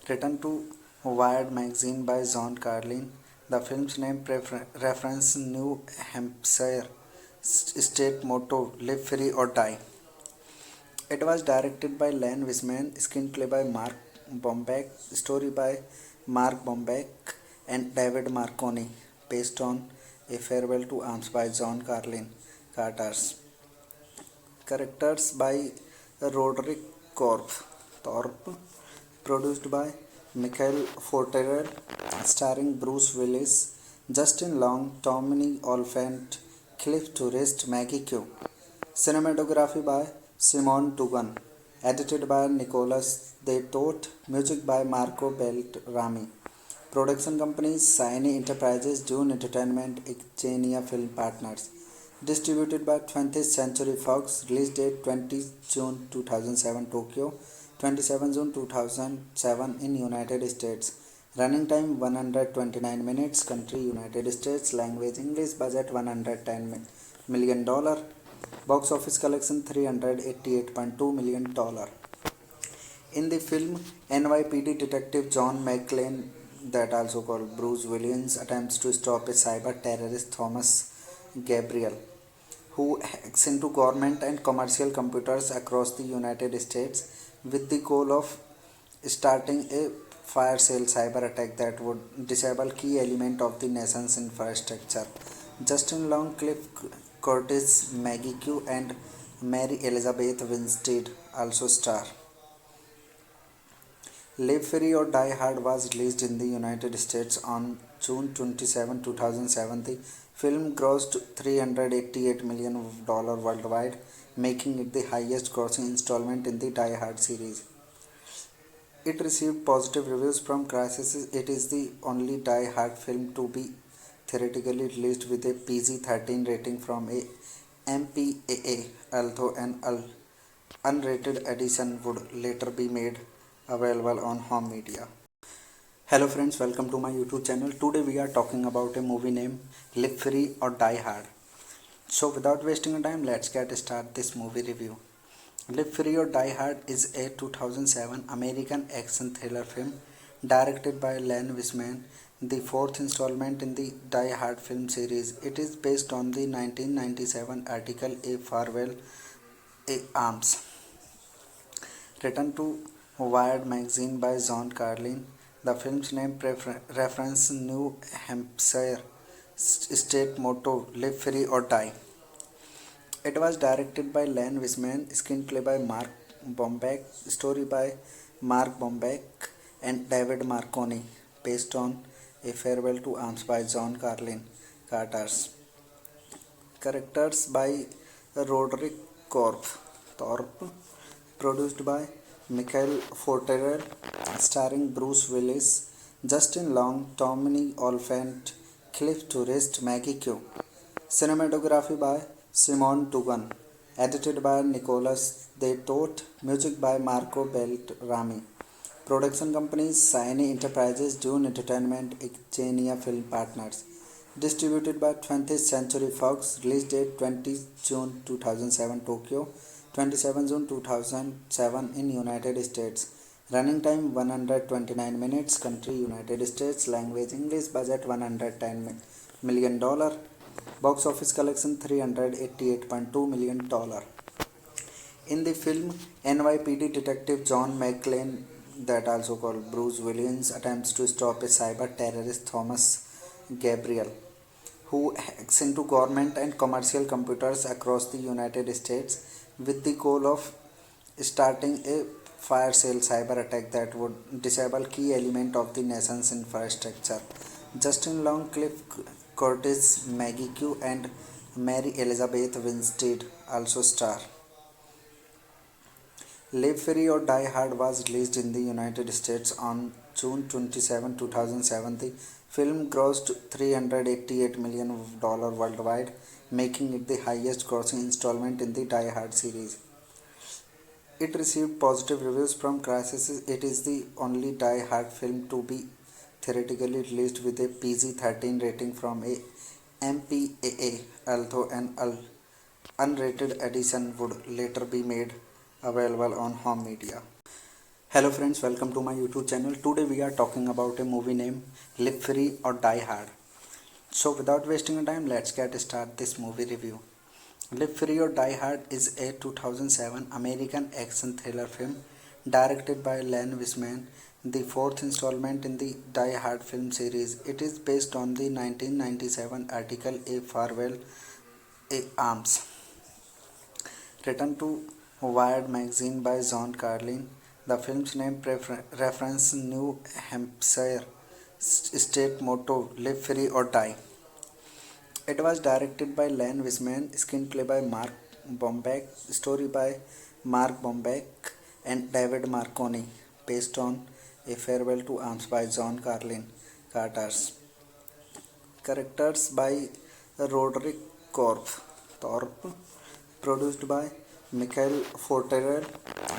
written to Wired magazine by John Carlin. The film's name references New Hampshire state motto Live Free or Die. It was directed by Len Wiseman, screenplay by Mark Bombeck, story by Mark Bombeck and David Marconi, based on A Farewell to Arms by John Carlin Carters. Characters by Roderick Thorpe, produced by Michael Forterel, starring Bruce Willis, Justin Long, Tommy Olyphant, Cliff Tourist, Maggie Q. Cinematography by Simon Dugan, edited by Nicholas De Toth, music by Marco Beltrami. Production companies Sony Enterprises, June Entertainment, Xenia Film Partners. Distributed by 20th Century Fox. Release date 20 June 2007 Tokyo, 27 June 2007 in United States. Running time 129 minutes. Country United States. Language English. Budget $110 million. Box office collection $388.2 million. In the film, NYPD detective John McClane, that also called Bruce Williams, attempts to stop a cyber terrorist Thomas Gabriel, who hacks into government and commercial computers across the United States with the goal of starting a fire sale cyber attack that would disable key element of the nation's infrastructure. Justin Long, Cliff Curtis, Maggie Q, and Mary Elizabeth Winstead also star. Live Free or Die Hard was released in the United States on June 27, 2007. The film grossed $388 million worldwide, making it the highest grossing installment in the Die Hard series. It received positive reviews from critics. It is the only Die Hard film to be theatrically released with a PG-13 rating from a MPAA, although an unrated edition would later be made available on home media. Hello friends, welcome to my YouTube channel. Today we are talking about a movie named Live Free or Die Hard. So without wasting time, let's get started this movie review. Live Free or Die Hard is a 2007 American action thriller film directed by Len Wiseman, the fourth installment in the Die Hard film series. It is based on the 1997 article A Farewell A Arms, written to Wired magazine by John Carlin. The film's name references New Hampshire state motto Live Free or Die. It was directed by Len Wiseman, screenplay by Mark Bombeck, story by Mark Bombeck and David Marconi, based on A Farewell to Arms by John Carlin Carters. Characters by Roderick Thorpe, produced by Michael Forterel, starring Bruce Willis, Justin Long, Tommy Olyphant, Cliff Tourist, Maggie Q. Cinematography by Simon Dugan, edited by Nicholas De Toth, music by Marco Beltrami. Production companies Sony Enterprises, Dune Entertainment, Xenia Film Partners. Distributed by 20th Century Fox. Release date 20 June 2007 Tokyo, 27 June 2007 in United States. Running time 129 minutes. Country United States. Language English. Budget $110 million. Box office collection $388.2 million. In the film, NYPD detective John McClane, that also called Bruce Williams, attempts to stop a cyber terrorist Thomas Gabriel, who hacks into government and commercial computers across the United States with the goal of starting a fire sale cyber attack that would disable key element of the nation's infrastructure. Justin Long, Cliff Curtis, Maggie Q and Mary Elizabeth Winstead also star. Live Free or Die Hard was released in the United States on June 27, 2007. The film grossed $388 million worldwide, making it the highest grossing installment in the Die Hard series. It received positive reviews from critics. It is the only Die Hard film to be theatrically released with a PG-13 rating from a MPAA, although an unrated edition would later be made available on home media. Hello friends, welcome to my YouTube channel. Today we are talking about a movie named Live Free or Die Hard. So without wasting time, let's get started this movie review. Live Free or Die Hard is a 2007 American action thriller film directed by Len Wiseman, the fourth installment in the Die Hard film series. It is based on the 1997 article A Farewell A Arms, written to Wired magazine by John Carlin. The film's name references New Hampshire state motto Live Free or Die. It was directed by Len Wiseman, screenplay by Mark Bombeck, story by Mark Bombeck and David Marconi, based on A Farewell to Arms by John Carlin Carters. Characters by Roderick Thorpe, produced by Michael Forterel,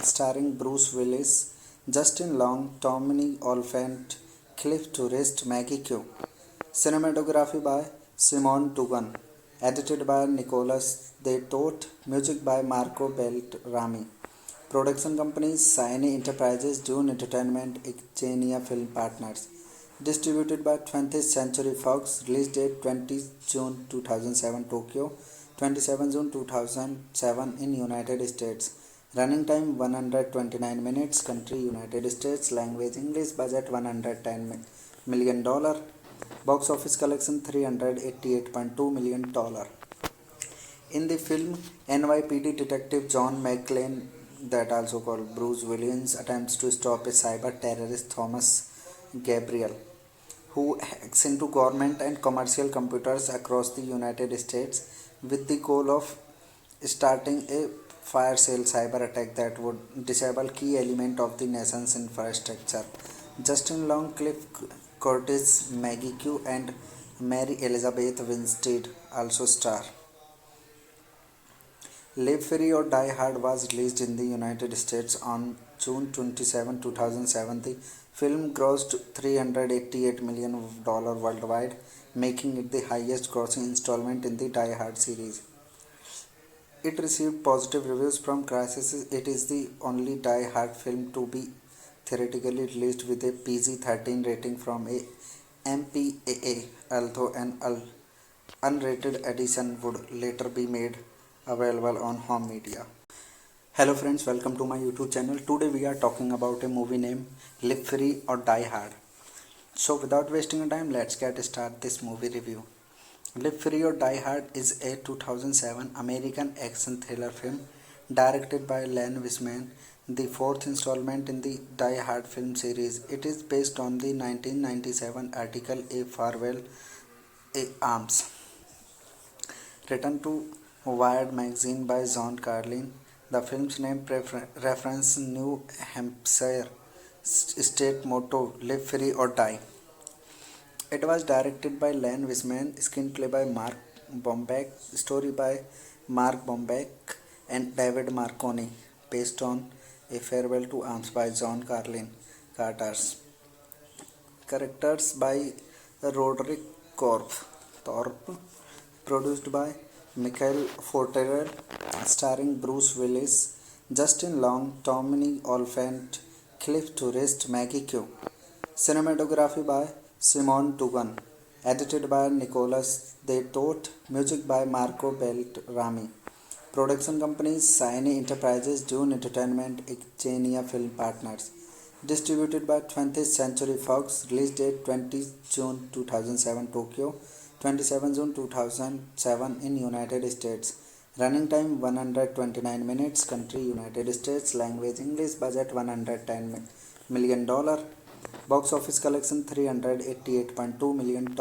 starring Bruce Willis, Justin Long, Tommy Olyphant, Cliff Tourist, Maggie Q. Cinematography by Simon Dugan, edited by Nicholas De Toth, music by Marco Beltrami. Production companies Sony Enterprises, Dune Entertainment, Xenia Film Partners. Distributed by 20th Century Fox. Release date 20 June 2007 Tokyo, 27 June 2007 in United States. Running time 129 minutes. Country United States. Language English. Budget $110 million. Box office collection $388.2 million. In the film, NYPD detective John McClane, that also called Bruce Williams, attempts to stop a cyber terrorist Thomas Gabriel, who hacks into government and commercial computers across the United States with the goal of starting a fire sale cyber attack that would disable key element of the nation's infrastructure. Justin Long, Cliff Curtis, Maggie Q, and Mary Elizabeth Winstead also star. Live Free or Die Hard was released in the United States on June 27, 2007. The film grossed $388 million worldwide, making it the highest grossing installment in the Die Hard series. It received positive reviews from critics. It is the only Die Hard film to be theatrically released with a PG-13 rating from a MPAA, although an unrated edition would later be made available on home media. Hello friends, welcome to my YouTube channel. Today we are talking about a movie named Live Free or Die Hard. So without wasting time, let's get started this movie review. Live Free or Die Hard is a 2007 American action thriller film directed by Len Wiseman, the fourth installment in the Die Hard film series. It is based on the 1997 article A Farewell A Arms, written to Wired magazine by John Carlin. The film's name references New Hampshire state motto Live Free or Die. It was directed by Len Wiseman, screenplay by Mark Bombeck, story by Mark Bombeck and David Marconi, based on A Farewell to Arms by John Carlin Carters. Characters by Roderick Thorpe, produced by Michael Forterel, starring Bruce Willis, Justin Long, Tommy Olyphant, Cliff Tourist, Maggie Q. Cinematography by Simon Dugan, edited by Nicholas De Toth, music by Marco Beltrami. Production companies Siny Enterprises, Dune Entertainment, Xenia Film Partners. Distributed by 20th Century Fox. Release date 20 June 2007 Tokyo, 27 June 2007 in United States. Running time 129 minutes. Country United States. Language English. Budget $110 million. Box office collection $388.2 million.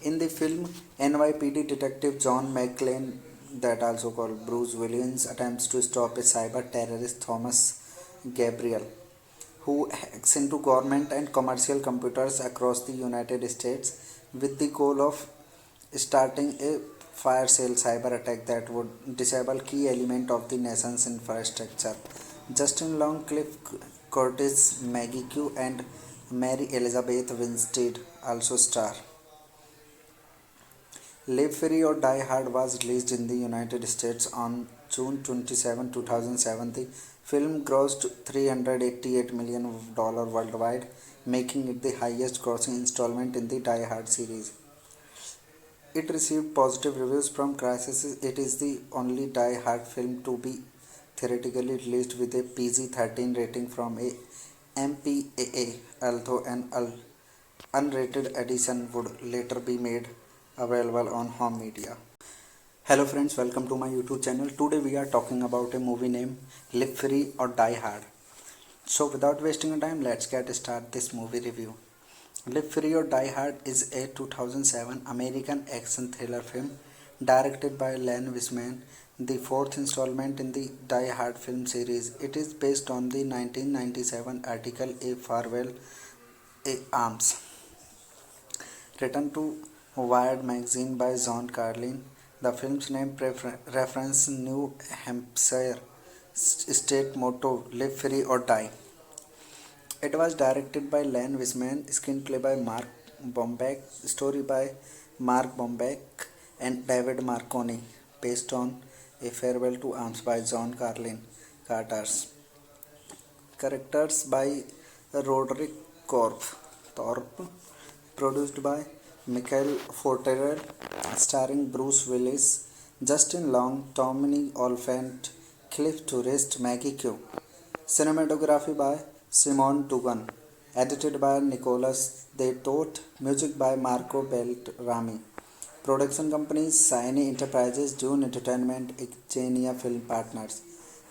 In the film, NYPD detective John McClane, that also called Bruce Williams, attempts to stop a cyber terrorist Thomas Gabriel, who hacks into government and commercial computers across the United States with the goal of starting a fire sale cyber attack that would disable key element of the nation's infrastructure. Justin Long, Cliff Curtis, Maggie Q, and Mary Elizabeth Winstead also star. Live Free or Die Hard was released in the United States on June 27, 2007. The film grossed $388 million worldwide, making it the highest grossing installment in the Die Hard series. It received positive reviews from critics. It is the only Die Hard film to be theatrically released with a PG-13 rating from a MPAA, although an unrated edition would later be made available on home media. Hello friends, welcome to my YouTube channel. Today we are talking about a movie named Live Free or Die Hard. So without wasting time, let's get started this movie review. Live Free or Die Hard is a 2007 American action thriller film directed by Len Wiseman, the fourth installment in the Die Hard film series. It is based on the 1997 article A Farewell A Arms, written to Wired magazine by John Carlin. The film's name references New Hampshire state motto Live Free or Die. It was directed by Len Wiseman, screenplay by Mark Bombeck, story by Mark Bombeck and David Marconi, based on A Farewell to Arms by John Carlin Carters. Characters by Roderick Thorpe, produced by Michael Forterel, starring Bruce Willis, Justin Long, Tommy Olyphant, Cliff Tourist, Maggie Q. Cinematography by Simon Dugan, edited by Nicholas De Toth, music by Marco Beltrami. Production companies Siny Enterprises, Dune Entertainment, Xenia Film Partners.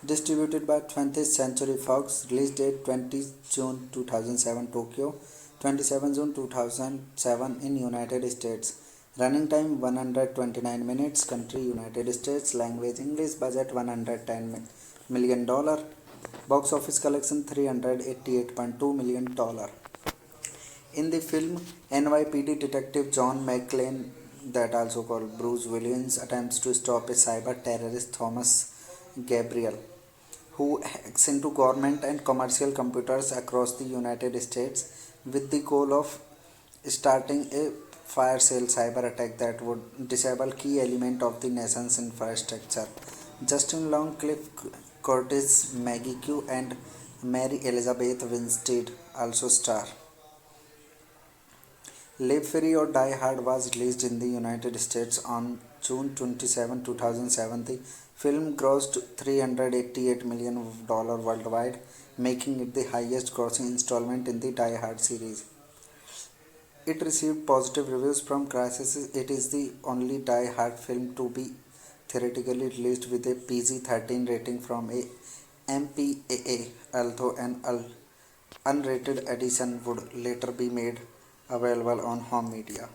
Distributed by 20th Century Fox. Release date 20 June 2007 Tokyo, 27 June 2007 in United States. Running time 129 minutes. Country United States. Language English. Budget $110 million. Box office collection $388.2 million. In the film, NYPD detective John McClane, that also called Bruce Williams, attempts to stop a cyber terrorist Thomas Gabriel, who hacks into government and commercial computers across the United States with the goal of starting a fire sale cyber attack that would disable key element of the nation's infrastructure. Justin Long, Cliff Curtis, Maggie Q, and Mary Elizabeth Winstead also star. Live Free or Die Hard was released in the United States on June 27, 2007. The film grossed $388 million worldwide, making it the highest grossing installment in the Die Hard series. It received positive reviews from critics. It is the only Die Hard film to be theoretically released with a PG-13 rating from a MPAA, although an unrated edition would later be made available on home media.